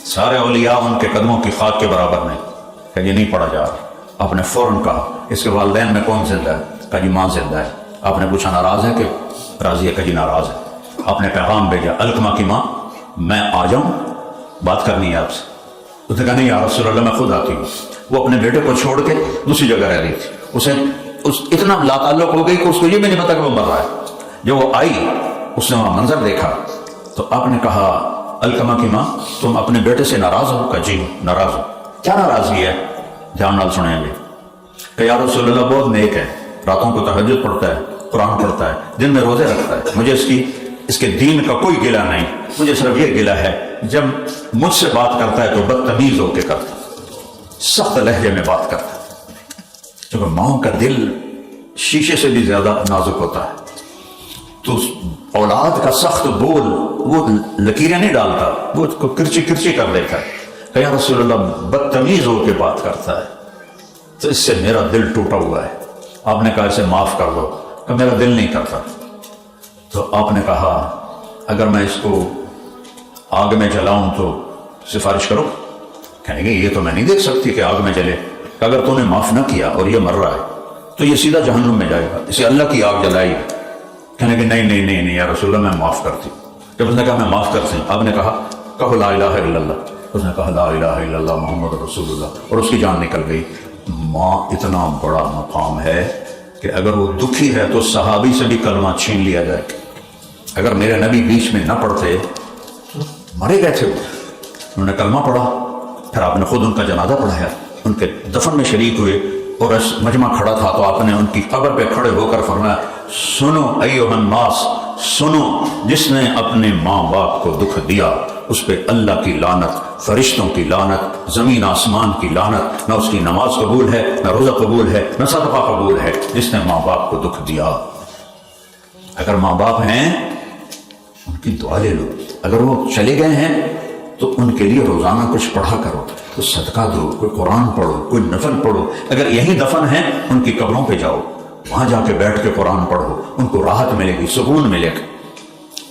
سارے اولیاء ان کے قدموں کی خاک کے برابر نہیں، کہ یہ نہیں پڑھا جا رہا۔ آپ نے فوراً کہا اس کے والدین میں کون زندہ ہے؟ کہ جی ماں زندہ ہے۔ آپ نے پوچھا ناراض ہے کہ راضی ہے؟ کہ جی ناراض ہے۔ آپ نے پیغام بھیجا علقمہ کی ماں میں آ جاؤں، بات کرنی ہے آپ سے۔ اس نے کہا نہیں یا رسول اللہ میں خود آتی ہوں۔ وہ اپنے بیٹے کو چھوڑ کے دوسری جگہ رہ رہی تھی، اسے اتنا لا تعلق ہو گئی کہ اس کو یہ بھی نہیں پتا کہ وہ مر رہا ہے۔ جب وہ آئی اس نے وہاں منظر دیکھا تو آپ نے کہا علقمہ کی ماں تم اپنے بیٹے سے ناراض ہو؟ کہ جی ناراض ہو۔ کیا ناراضگی ہے؟ دھیان نال سنیں گے۔ کہ یا رسول اللہ بہت نیک ہے، راتوں کو تہجد پڑھتا ہے، قرآن پڑھتا ہے، دن میں روزے رکھتا ہے، مجھے اس کے دین کا کوئی گلہ نہیں، مجھے صرف یہ گلہ ہے جب مجھ سے بات کرتا ہے تو بدتمیز ہو کے کرتا ہے، سخت لہجے میں بات کرتا ہے، کیونکہ ماں کا دل شیشے سے بھی زیادہ نازک ہوتا ہے، تو اولاد کا سخت بول وہ لکیریں نہیں ڈالتا، وہ کرچی کرچی کر دیتا ہے۔ کہ یا رسول اللہ بدتمیز ہو کے بات کرتا ہے تو اس سے میرا دل ٹوٹا ہوا ہے۔ آپ نے کہا اسے معاف کر دو۔ کہ میرا دل نہیں کرتا۔ تو آپ نے کہا اگر میں اس کو آگ میں جلاؤں تو سفارش کرو؟ کہنے گے یہ تو میں نہیں دیکھ سکتی کہ آگ میں جلے، کہ اگر تو نے معاف نہ کیا اور یہ مر رہا ہے تو یہ سیدھا جہنم میں جائے گا، اسے اللہ کی آگ جلائے گی۔ کہنے کہ نہیں یا رسول اللہ میں معاف کرتی ہوں۔ جب اس نے کہا میں معاف کرتی ہوں، آپ نے کہا کہو لا الہ الا اللہ۔ اس نے کہا لا الہ الا اللہ محمد رسول اللہ، اور اس کی جان نکل گئی۔ ماں اتنا بڑا مقام ہے کہ اگر وہ دکھی ہے تو صحابی سے بھی کلمہ چھین لیا جائے۔ اگر میرے نبی بیچ میں نہ پڑھتے تو مرے گئے تھے۔ انہوں نے کلمہ پڑھا، پھر آپ نے خود ان کا جنازہ پڑھایا، ان کے دفن میں شریک ہوئے، اور اس مجمع کھڑا تھا تو آپ نے ان کی قبر پہ کھڑے ہو کر فرمایا سنو ایھا الناس، سنو، جس نے اپنے ماں باپ کو دکھ دیا اس پہ اللہ کی لعنت، فرشتوں کی لعنت، زمین آسمان کی لعنت، نہ اس کی نماز قبول ہے، نہ روزہ قبول ہے، نہ صدقہ قبول ہے، جس نے ماں باپ کو دکھ دیا۔ اگر ماں باپ ہیں ان کی دعا لے لو، اگر وہ چلے گئے ہیں تو ان کے لیے روزانہ کچھ پڑھا کرو، تو صدقہ دو، کوئی قرآن پڑھو، کوئی نفل پڑھو۔ اگر یہی دفن ہیں ان کی قبروں پہ جاؤ، وہاں جا کے بیٹھ کے قرآن پڑھو، ان کو راحت ملے گی، سکون ملے گا۔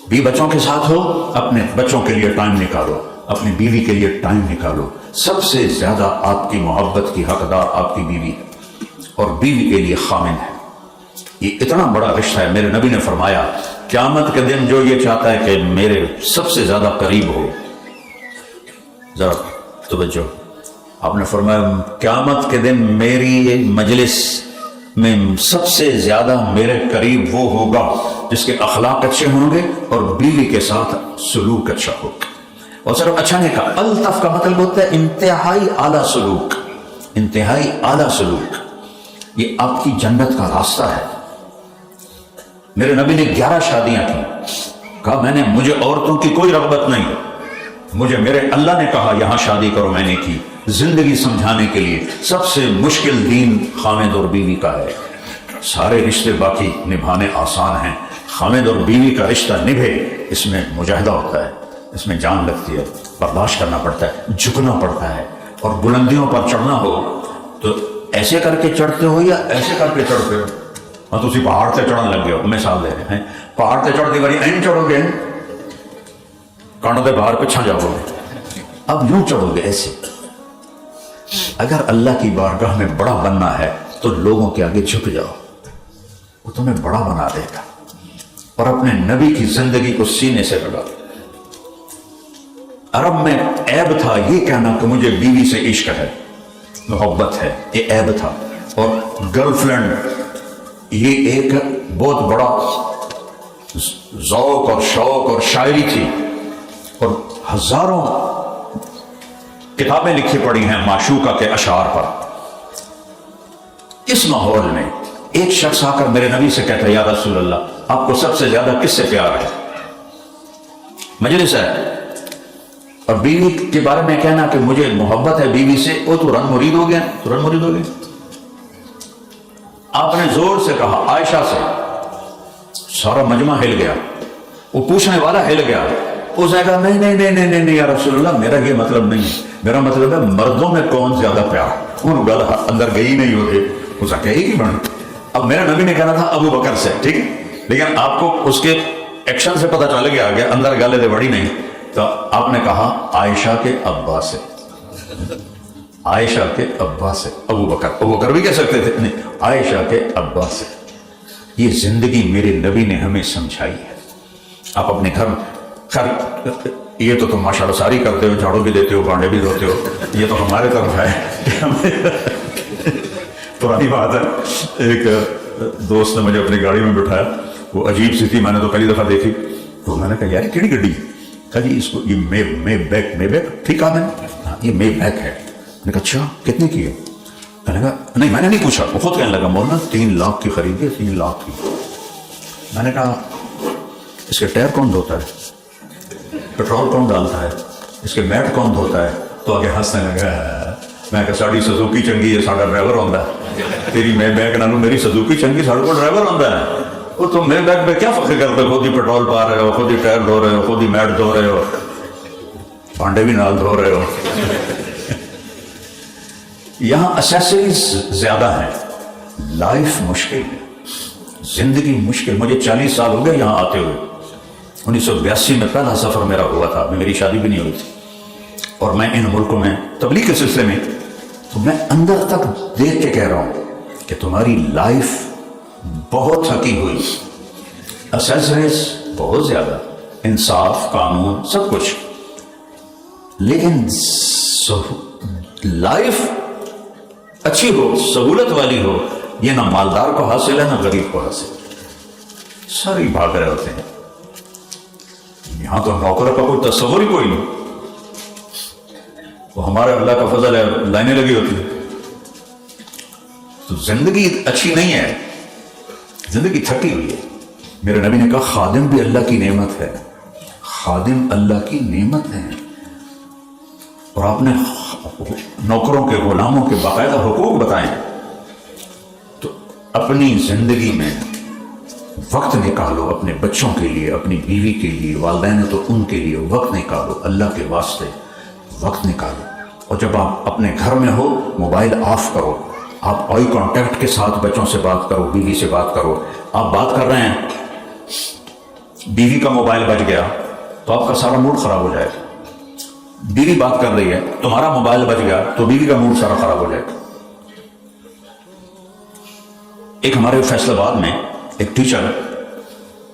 بھی بچوں کے ساتھ ہو، اپنے بچوں کے لیے ٹائم نکالو، اپنی بیوی کے لیے ٹائم نکالو۔ سب سے زیادہ آپ کی محبت کی حقدار آپ کی بیوی ہے، اور بیوی کے لیے خامن ہے۔ یہ اتنا بڑا رشتہ ہے۔ میرے نبی نے فرمایا قیامت کے دن جو یہ چاہتا ہے کہ میرے سب سے زیادہ قریب ہو، ذرا توجہ، آپ نے فرمایا قیامت کے دن میری مجلس میں سب سے زیادہ میرے قریب وہ ہوگا جس کے اخلاق اچھے ہوں گے اور بیوی کے ساتھ سلوک اچھا ہوگا۔ اور صرف اچھا نہیں کہا، الطف کا مطلب ہوتا ہے انتہائی اعلیٰ سلوک، انتہائی اعلیٰ سلوک۔ یہ آپ کی جنت کا راستہ ہے۔ میرے نبی نے 11 شادیاں کی، کہا مجھے عورتوں کی کوئی رغبت نہیں، مجھے میرے اللہ نے کہا یہاں شادی کرو، میں نے کی، زندگی سمجھانے کے لیے۔ سب سے مشکل دین خامد اور بیوی کا ہے، سارے رشتے باقی نبھانے آسان ہیں، خامد اور بیوی کا رشتہ نبھے اس میں مجاہدہ ہوتا ہے، اس میں جان لگتی ہے، برداشت کرنا پڑتا ہے، جھکنا پڑتا ہے، اور بلندیوں پر چڑھنا ہو تو ایسے کر کے چڑھتے ہو یا ایسے کر کے چڑھتے ہو؟ ہاں تسی پہاڑ سے چڑھن لگ گئے ہو، مثال دے رہے ہیں، پہاڑ سے چڑھتے باری این چڑھو گے، کانٹوں دے باہر پچھا جاؤ گے، اب یوں چڑھو گے ایسے۔ اگر اللہ کی بارگاہ میں بڑا بننا ہے تو لوگوں کے آگے جھک جاؤ، وہ تمہیں بڑا بنا دے گا، اور اپنے نبی کی زندگی کو سینے سے لگا۔ عرب میں عیب تھا یہ کہنا کہ مجھے بیوی سے عشق ہے، محبت ہے، یہ عیب تھا، اور گرل فرینڈ یہ ایک بہت بڑا ذوق اور شوق اور شاعری تھی، اور ہزاروں کتابیں لکھی پڑی ہیں معشوقہ کے اشعار پر۔ اس ماحول میں ایک شخص آ کر میرے نبی سے کہتا ہے یا رسول اللہ آپ کو سب سے زیادہ کس سے پیار ہے؟ مجلس ہے اور بیوی کے بارے میں کہنا کہ مجھے محبت ہے بیوی سے، وہ تو رن مرید ہو گیا، تو رن مرید ہو گیا۔ آپ نے زور سے کہا عائشہ سے، سارا مجمع ہل گیا، وہ پوچھنے والا ہل گیا، اس نے کہا نہیں نہیں نہیں نہیں نہیں یا رسول اللہ میرا یہ مطلب نہیں، میرا مطلب ہے مردوں میں کون زیادہ پیار، ان گل اندر گئی نہیں ہوتے، اسے کہے گی بڑھ۔ اب میرا نبی نے کہنا تھا ابو بکر سے، ٹھیک، لیکن آپ کو اس کے ایکشن سے پتہ چل گیا آگے اندر گالے دے بڑی نہیں، تو آپ نے کہا عائشہ کے ابا سے، عائشہ کے ابا سے، ابو بکر بھی کہہ سکتے تھے، نہیں عائشہ کے ابا سے۔ یہ زندگی میرے نبی نے ہمیں سمجھائی ہے۔ آپ اپنے گھر یہ تو تم ماشاءاللہ ساری کرتے ہو، جھاڑو بھی دیتے ہو، بانڈے بھی دھوتے ہو، یہ تو ہمارے طرف ہے۔ پرانی بات ہے، ایک دوست نے مجھے اپنی گاڑی میں بٹھایا، وہ عجیب سی تھی، میں نے تو پہلی دفعہ دیکھی، تو میں نے کہا یار کیڑی گڈی؟ کہا جی اس کو یہ مے بیک ٹھیک ہے، یہ مے بیک ہے۔ میں نے کہا اچھا کتنے کی ہے؟ میں نے کہا نہیں میں نے نہیں پوچھا، وہ خود کہنے لگا مولانا 3 لاکھ کی خریدی ہے، 3 لاکھ کی۔ میں نے کہا اس کے ٹائر کون دھوتا ہے، پیٹرول کون ڈالتا ہے، اس کے میٹ کون دھوتا ہے؟ تو آگے ہنسنے لگا۔ میں کہا ساڑی سزوکی چنگی ہے، ساڑا ڈرائیور ہوتا ہے، تیری مے بیک نالوں میری سزوکی چنگی، ساڑے کو ڈرائیور ہوتا ہے، وہ تم مے بیک پہ کیا فخر کرتے ہو؟ خود ہی پیٹرول پا رہے ہو، خود ہی ٹائر دھو رہے ہو، خود ہی میٹ دھو رہے ہو، پانڈے بھی نال دھو رہے ہو۔ یہاں اسیسریز زیادہ ہیں، لائف مشکل ہے، زندگی مشکل۔ مجھے 40 سال ہو گئے یہاں آتے ہوئے، 1982 میں پہلا سفر میرا ہوا تھا، میری شادی بھی نہیں ہوئی تھی، اور میں ان ملکوں میں تبلیغ کے سلسلے میں، تو میں اندر تک دیکھ کے کہہ رہا ہوں کہ تمہاری لائف بہت تھکی ہوئی، اسیسریز بہت زیادہ، انصاف، قانون، سب کچھ، لیکن لائف اچھی ہو، سہولت والی ہو، یہ نہ مالدار کو حاصل ہے نہ غریب کو حاصل، سارے بھاگ رہے ہوتے ہیں۔ یہاں تو نوکر کا کوئی تصور ہی کوئی نہیں، وہ ہمارے اللہ کا فضل ہے، لائنیں لگی ہوتی ہیں۔ تو زندگی اچھی نہیں ہے، زندگی تھکی ہوئی ہے۔ میرے نبی نے کہا خادم بھی اللہ کی نعمت ہے، خادم اللہ کی نعمت ہے، اور آپ نے نوکروں کے، غلاموں کے باقاعدہ حقوق بتائیں۔ تو اپنی زندگی میں وقت نکالو اپنے بچوں کے لیے، اپنی بیوی کے لیے، والدین تو ان کے لیے وقت نکالو، اللہ کے واسطے وقت نکالو۔ اور جب آپ اپنے گھر میں ہو موبائل آف کرو، آپ آئی کانٹیکٹ کے ساتھ بچوں سے بات کرو، بیوی سے بات کرو۔ آپ بات کر رہے ہیں، بیوی کا موبائل بج گیا تو آپ کا سارا موڈ خراب ہو جائے گا۔ بیوی بات کر رہی ہے، تمہارا موبائل بج گیا تو بیوی کا موڈ سارا خراب ہو جائے گا۔ ایک ہمارے فیصل آباد میں ایک ٹیچر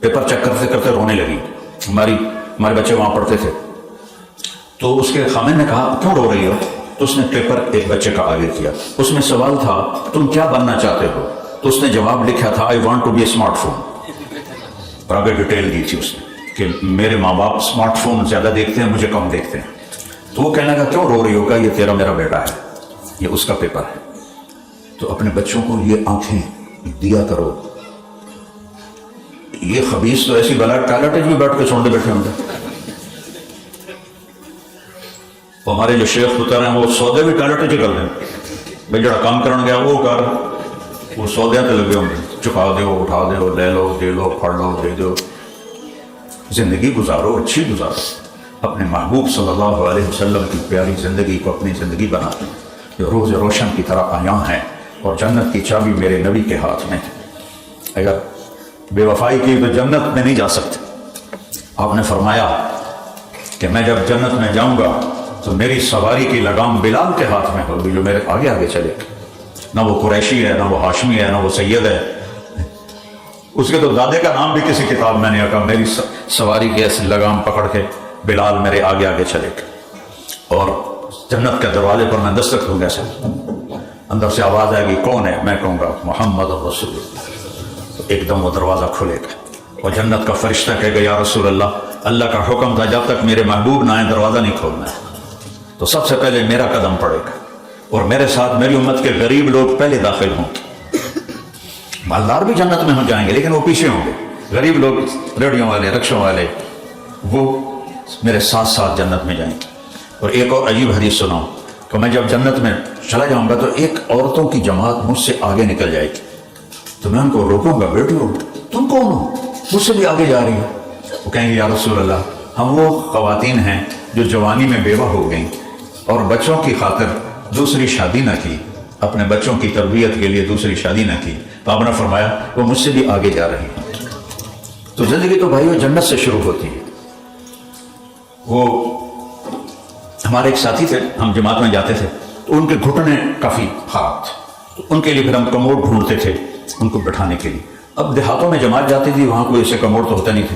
پیپر چیک کرتے کرتے رونے لگی، ہمارے بچے وہاں پڑھتے تھے، تو اس کے خامن نے کہا کیوں رو رہی ہو؟ تو اس نے پیپر ایک بچے کا آگے کیا، اس میں سوال تھا تم کیا بننا چاہتے ہو؟ تو اس نے جواب لکھا تھا I want to be a smart phone, اور آگے ڈیٹیل دی تھی اس نے کہ میرے ماں باپ اسمارٹ فون زیادہ دیکھتے ہیں، مجھے کم دیکھتے ہیں۔ تو وہ کہنے لگا کیوں رو رہی ہوگا؟ یہ تیرا میرا بیٹا ہے، یہ اس کا پیپر ہے، تو اپنے بچوں کو یہ آنکھیں دیا کرو۔ یہ خبیث تو ایسی بلا ٹائلٹ میں بیٹھ کے چھوڑ دے بیٹھے ہوں گے، ہمارے جو شیخ پتر ہیں وہ سودے بھی ٹائلٹ چ کر دیں بھائی جڑا کام کرن گیا وہ کر، وہ سودیاں تے لگے ہوں گے، چکا دیو اٹھا دیو لے لو دے لو پڑھ لو دے دو۔ زندگی گزارو، اچھی گزارو، اپنے محبوب صلی اللہ علیہ وسلم کی پیاری زندگی کو اپنی زندگی بنا دیں جو روز روشن کی طرح عیاں ہیں، اور جنت کی چابی میرے نبی کے ہاتھ میں ہے۔ اگر بے وفائی کی تو جنت میں نہیں جا سکتے۔ آپ نے فرمایا کہ میں جب جنت میں جاؤں گا تو میری سواری کی لگام بلال کے ہاتھ میں ہوگی جو میرے آگے آگے چلے گا۔ نہ وہ قریشی ہے، نہ وہ ہاشمی ہے، نہ وہ سید ہے، اس کے تو دادے کا نام بھی کسی کتاب میں نہیں آتا۔ میری سواری کی ایسی لگام پکڑ کے بلال میرے آگے آگے چلے گا، اور جنت کے دروازے پر میں دستک دوں گا، ایسے اندر سے آواز آئے گی کون ہے؟ میں کہوں گا محمد رسول اللہ۔ ایک دم وہ دروازہ کھلے گا، اور جنت کا فرشتہ کہے گا یا رسول اللہ کا حکم تھا جب تک میرے محبوب نہ آئے دروازہ نہیں کھولنا ہے، تو سب سے پہلے میرا قدم پڑے گا، اور میرے ساتھ میری امت کے غریب لوگ پہلے داخل ہوں گے۔ مالدار بھی جنت میں ہو جائیں گے لیکن وہ پیچھے ہوں گے، غریب لوگ ریڑیوں والے رکشوں والے وہ میرے ساتھ ساتھ جنت میں جائیں گے۔ اور ایک اور عجیب حدیث سناؤں کہ میں جب جنت میں چلا جاؤں گا تو ایک عورتوں کی جماعت مجھ سے آگے نکل جائے گی، تو میں ان کو روکوں گا، بیٹیو تم کون ہو؟ مجھ سے بھی آگے جا رہی ہو؟ وہ کہیں گے یا رسول اللہ ہم وہ خواتین ہیں جو جوانی میں بیوہ ہو گئیں اور بچوں کی خاطر دوسری شادی نہ کی، اپنے بچوں کی تربیت کے لیے دوسری شادی نہ کی، تو آپ نے فرمایا وہ مجھ سے بھی آگے جا رہی ہیں۔ تو زندگی تو بھائیو جنت سے شروع ہوتی ہے۔ وہ ہمارے ایک ساتھی تھے، ہم جماعت میں جاتے تھے تو ان کے گھٹنے کافی خراب تھے، تو ان کے لیے پھر ہم کموڈ ڈھونڈتے تھے ان کو بٹھانے کے لیے۔ اب دیہاتوں میں جماعت جاتی تھی، وہاں کوئی ایسے کموڈ تو ہوتا نہیں تھے،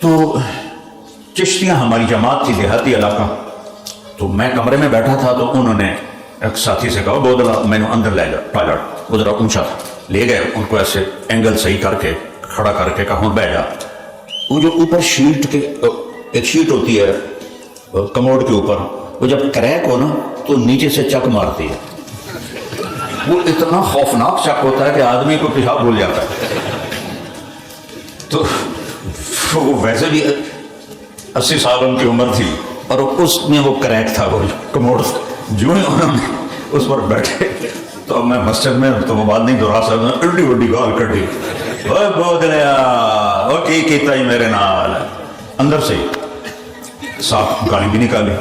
تو چشتیاں ہماری جماعت تھی، دیہاتی علاقہ، تو میں کمرے میں بیٹھا تھا تو انہوں نے ایک ساتھی سے کہا بودلا میں نے اندر لے جا، ٹوائلٹ وہ ذرا اونچا تھا، لے گئے ان کو ایسے اینگل صحیح کر کے کھڑا کر کے کہا بیٹھ جا۔ وہ جو اوپر شیٹ کے ایک شیٹ ہوتی ہے کموڈ کے اوپر، وہ جب کریک ہو نا تو نیچے سے چک مارتی ہے، وہ اتنا خوفناک چک ہوتا ہے کہ آدمی کو پیشاب بھول جاتا ہے۔ تو وہ ویسے بھی 80 سال ان کی عمر تھی اور اس میں وہ کریک تھا، وہ کموڈ، جو ہی انہوں نے اس پر بیٹھے تو میں مسجد میں تو وہ بات نہیں دہرا سکتا، اڈی وڈی گال کٹی، اوے بودلیا او کی کیتا ہی میرے نال، اندر سے صاف گالی بھی نکالی۔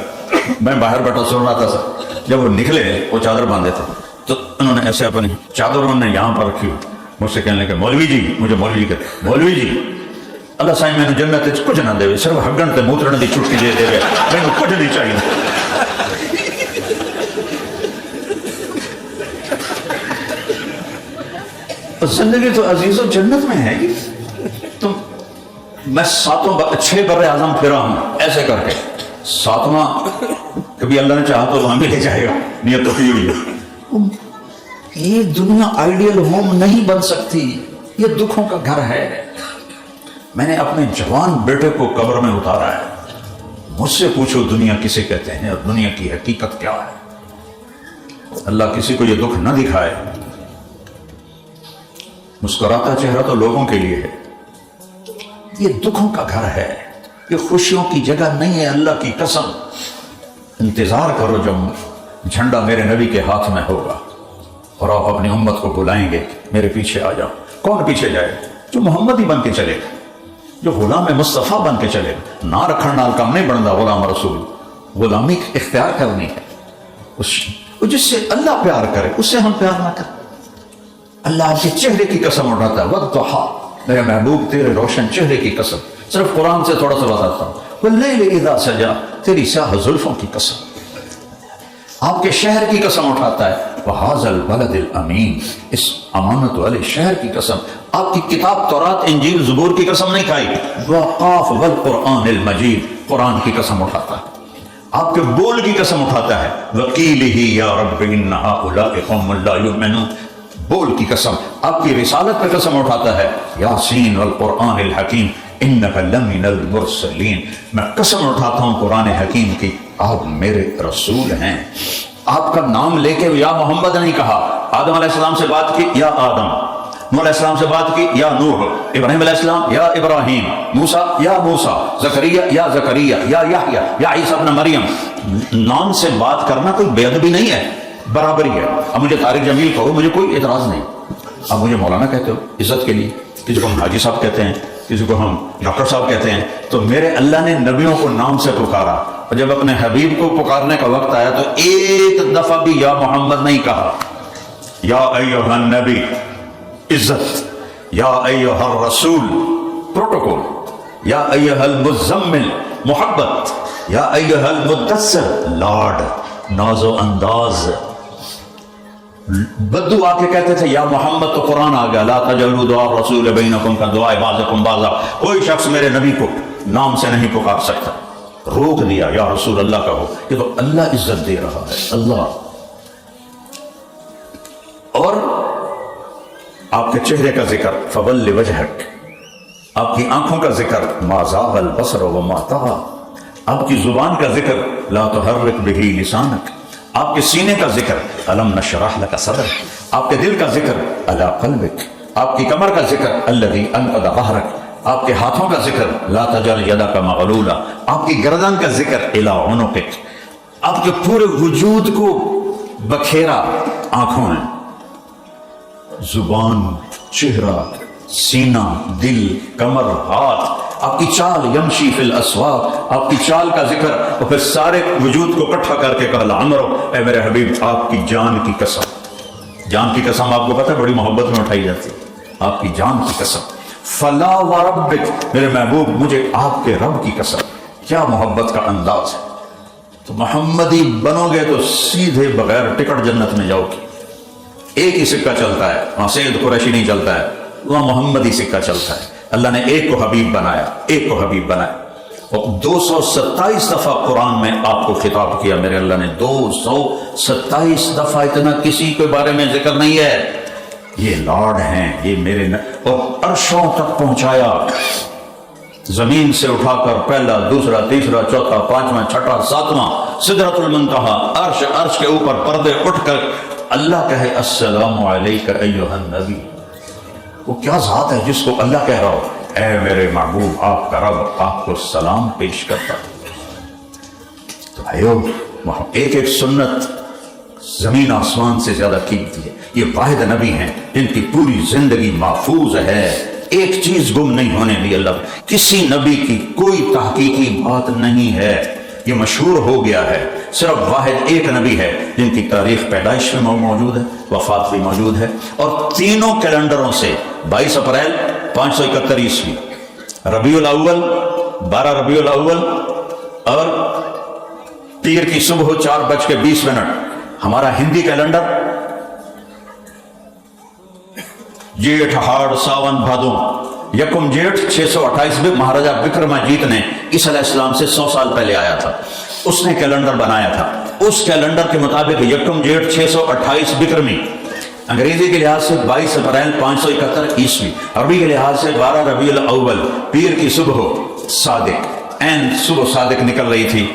میں باہر بیٹھا سن رہا تھا، جب وہ نکلے وہ چادر باندھے تھے تو انہوں نے ایسے اپنی چادر انہوں نے یہاں پر رکھی، مجھ سے کہنے لگے مولوی جی، مجھے مولوی جی کہتے، مولوی جی اللہ سائیں میں نے جنت کچھ نہ دے، صرف ہگن تے موترن دی چٹکی دے دے، میں نے کچھ نہیں چاہیے۔ زندگی تو عزیز و جنت میں ہے گی، تو میں 6 بر اعظم پھرا ہوں ایسے کر کے، 7واں کبھی اللہ نے چاہا تو وہاں بھی لے جائے گا، نیت تو کی ہوئی ہے۔ یہ دنیا آئیڈیل ہوم نہیں بن سکتی، یہ دکھوں کا گھر ہے۔ میں نے اپنے جوان بیٹے کو قبر میں اتارا ہے، مجھ سے پوچھو دنیا کسے کہتے ہیں اور دنیا کی حقیقت کیا ہے۔ اللہ کسی کو یہ دکھ نہ دکھائے۔ مسکراتا چہرہ تو لوگوں کے لیے ہے، یہ دکھوں کا گھر ہے، یہ خوشیوں کی جگہ نہیں ہے۔ اللہ کی قسم انتظار کرو جب جھنڈا میرے نبی کے ہاتھ میں ہوگا اور آپ اپنی امت کو بلائیں گے میرے پیچھے آ جاؤ۔ کون پیچھے جائے؟ جو محمد ہی بن کے چلے گا، جو غلام مصطفیٰ بن کے چلے گا۔ نہ رکھن نال کم نہیں بنتا، غلام رسول غلامی اختیار کرنی ہے۔ جس سے اللہ پیار کرے اس سے ہم پیار نہ کریں۔ اللہ آپ کے چہرے کی قسم اٹھاتا ہے، وَالضُّحَىٰ، میرے محبوب تیرے روشن چہرے کی قسم، صرف قرآن سے تھوڑا سا بتاتا ہوں، وَاللَّيْلِ إِذَا سَجَىٰ، تیری سیاہ زلفوں کی قسم، آپ کے شہر کی قسم اٹھاتا ہے، وَهَٰذَا الْبَلَدِ الْأَمِينَ، اس امانت والے شہر کی قسم، آپ کی کتاب تورات انجیل زبور کی قسم نہیں کھائی، وَقَافَ وَالْقُرْآنِ الْمَجِيدِ، قرآن کی قسم اٹھاتا ہے، آپ کے بول کی قسم اٹھاتا ہے، وَقِيلِهِ يَا رَبِّ إِنَّ هَٰؤُلَاءِ قَوْمٌ لَا يُؤْمِنُونَ، بول کی قسم، آپ کی رسالت پہ قسم اٹھاتا ہے، یاسین والقرآن الحکیم انک لمن المرسلین، میں قسم اٹھاتا ہوں قرآن حکیم کی، آپ میرے رسول ہیں۔ آپ کا نام لے کے یا محمد نہیں کہا، آدم علیہ السلام سے بات کی یا آدم، نوح علیہ السلام سے بات کی یا نوح، ابراہیم علیہ السلام یا ابراہیم، موسیٰ یا موسیٰ، زکریا یا زکریا یا یحییٰ یا عیسیٰ ابن مریم، نام سے بات کرنا کوئی بے ادبی نہیں ہے، برابری ہے. اب مجھے طارق جمیل کہو، مجھے کوئی اعتراض نہیں. اب مجھے مولانا کہتے ہو عزت کے لیے، کسی کو ہم حاجی صاحب کہتے ہیں، کسی کو ہم ڈاکٹر صاحب کہتے ہیں. تو میرے اللہ نے نبیوں کو نام سے پکارا، اور جب اپنے حبیب کو پکارنے کا وقت آیا تو ایک دفعہ بھی یا محمد نہیں کہا. یا ایھا النبی عزت، یا ایھا الرسول پروٹوکول، یا ایھا المزمل محبت، یا ایھا المدثر لاڈ ناز و انداز. بدو آ کے کہتے تھے یا محمد، تو قرآن آ گیا لا تجعلوا دعاء الرسول بینکم کدعاء بعضکم بعضا. کوئی شخص میرے نبی کو نام سے نہیں پکار سکتا. روک دیا یا رسول اللہ کہو. یہ تو اللہ عزت دے رہا ہے، اللہ. اور آپ کے چہرے کا ذکر فول وجہک، آپ کی آنکھوں کا ذکر ما زاغ البصر وما طغى، آپ کی زبان کا ذکر لا تحرک بہ لسانک، آپ کے سینے کا ذکر الم نشرح لک صدرک، آپ کے دل کا ذکر علی قلبک، آپ کی کمر کا ذکر الذی انقض ظہرک، آپ کے ہاتھوں کا ذکر لا تجعل یدک مغلولہ، آپ کی گردن کا ذکر الی عنقک. آپ کے پورے وجود کو بکھیرا آنکھوں نے، زبان، چہرہ، سینہ، دل، کمر، ہاتھ، آپ کی چال یمشی فی الاسواق، آپ کی چال کا ذکر، اور پھر سارے وجود کو اکٹھا کر کے کہا لعمرو، اے میرے حبیب آپ کی جان کی قسم. جان کی قسم آپ کو پتہ ہے بڑی محبت میں اٹھائی جاتی ہے، آپ کی جان کی قسم. فلا وربک، میرے محبوب مجھے آپ کے رب کی قسم. کیا محبت کا انداز ہے. تو محمدی بنو گے تو سیدھے بغیر ٹکٹ جنت میں جاؤ گے. ایک ہی سکہ چلتا ہے، وہاں سید قریشی نہیں چلتا ہے، وہاں محمدی سکہ چلتا ہے. اللہ نے ایک کو حبیب بنایا، ایک کو حبیب بنایا. اور 227 دفعہ قرآن میں آپ کو خطاب کیا میرے اللہ نے، 227 دفعہ. اتنا کسی کے بارے میں ذکر نہیں ہے. یہ لاڈ ہیں، یہ میرے اور عرشوں تک پہنچایا. زمین سے اٹھا کر پہلا، دوسرا، تیسرا، چوتھا، پانچواں، چھٹا، ساتواں، سدرۃ المنتہا، عرش کے اوپر پردے اٹھ کر اللہ کہے السلام علیک ایھا النبی. وہ کیا ذات ہے جس کو اللہ کہہ رہا ہو اے میرے محبوب آپ کا رب آپ کو سلام پیش کرتا. تو بھائیو، ایک ایک سنت زمین آسمان سے زیادہ قیمتی ہے. یہ واحد نبی ہیں جن کی پوری زندگی محفوظ ہے، ایک چیز گم نہیں ہونے دی اللہ. کسی نبی کی کوئی تحقیقی بات نہیں ہے، یہ مشہور ہو گیا ہے. صرف واحد ایک نبی ہے جن کی تاریخ پیدائش میں موجود ہے، وفات بھی موجود ہے. اور تینوں کیلنڈروں سے 22 اپریل 571 عیسوی، ربیع الاول 12 ربیع الاول، اور پیر کی صبح 4:20 ہمارا ہندی کیلنڈر، جیٹھ ہاڑ ساون بھادوں، یکم جیٹھ 628 میں مہاراجہ وکرماجیت نے عیسیٰ علیہ السلام سے 100 سال پہلے آیا تھا، اس نے کیلنڈر بنایا تھا. اس کیلنڈر کے مطابق یکم جیٹھ 628 وکرمی، انگریزی کے لحاظ سے 22 اپریل 571 عیسوی، عربی کے لحاظ سے 12 ربیع الاول، پیر کی صبح صادق، این صبح صادق نکل رہی تھی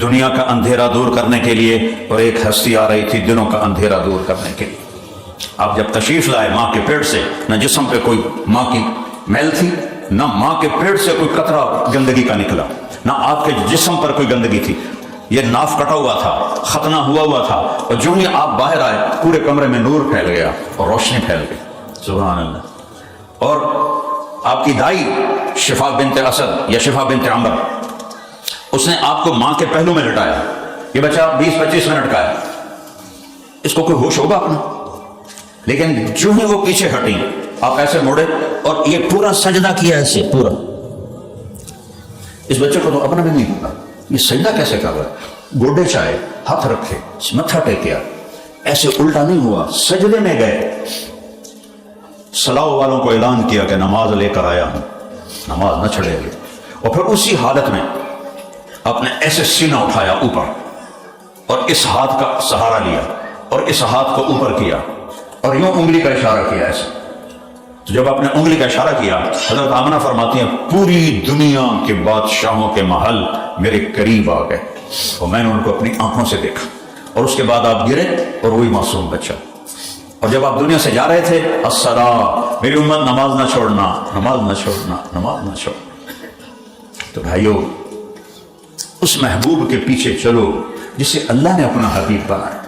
دنیا کا اندھیرا دور کرنے کے لیے، اور ایک ہستی آ رہی تھی دنوں کا اندھیرا دور کرنے کے لیے. آپ جب تشریف لائے ماں کے پیٹ سے، نہ جسم پہ کوئی ماں کی میل تھی، نہ ماں کے پیٹ سے کوئی قطرہ گندگی کا نکلا، نہ آپ کے جسم پر کوئی گندگی تھی. یہ ناف کٹا ہوا تھا، ختنہ ہوا تھا، اور جو ہی آپ باہر آئے پورے کمرے میں نور پھیل گیا اور روشنی پھیل گئی. سبحان اللہ. اور آپ کی دائی شفا بنت اسد یا شفا بنت عمر، اس نے آپ کو ماں کے پہلو میں لٹایا. یہ بچہ 20-25 منٹ کا ہے، اس کو کوئی ہوش ہوگا اپنا؟ لیکن جو ہی وہ پیچھے ہٹی آپ ایسے موڑے اور یہ پورا سجدہ کیا ایسے پورا. اس بچے کو تو اپنا بھی نہیں پتا یہ سجدہ کیسے کر رہا ہے. گوڈے چائے، ہاتھ رکھے، متھا ٹیکیا، ایسے الٹا نہیں ہوا، سجدے میں گئے. صلاح والوں کو اعلان کیا کہ نماز لے کر آیا ہوں، نماز نہ چھڑے گے. اور پھر اسی حالت میں آپ نے ایسے سینہ اٹھایا اوپر اور اس ہاتھ کا سہارا لیا اور اس ہاتھ کو اوپر کیا اور یوں انگلی کا اشارہ کیا ایسے. تو جب آپ نے انگلی کا اشارہ کیا، حضرت آمنہ فرماتی ہیں پوری دنیا کے بادشاہوں کے محل میرے قریب آ گئے اور میں نے ان کو اپنی آنکھوں سے دیکھا. اور اس کے بعد آپ گرے اور وہی معصوم بچہ. اور جب آپ دنیا سے جا رہے تھے الصلاۃ، میری امت نماز نہ چھوڑنا، نماز نہ چھوڑنا، نماز نہ چھوڑنا. تو بھائیو، اس محبوب کے پیچھے چلو جسے اللہ نے اپنا حبیب بنایا.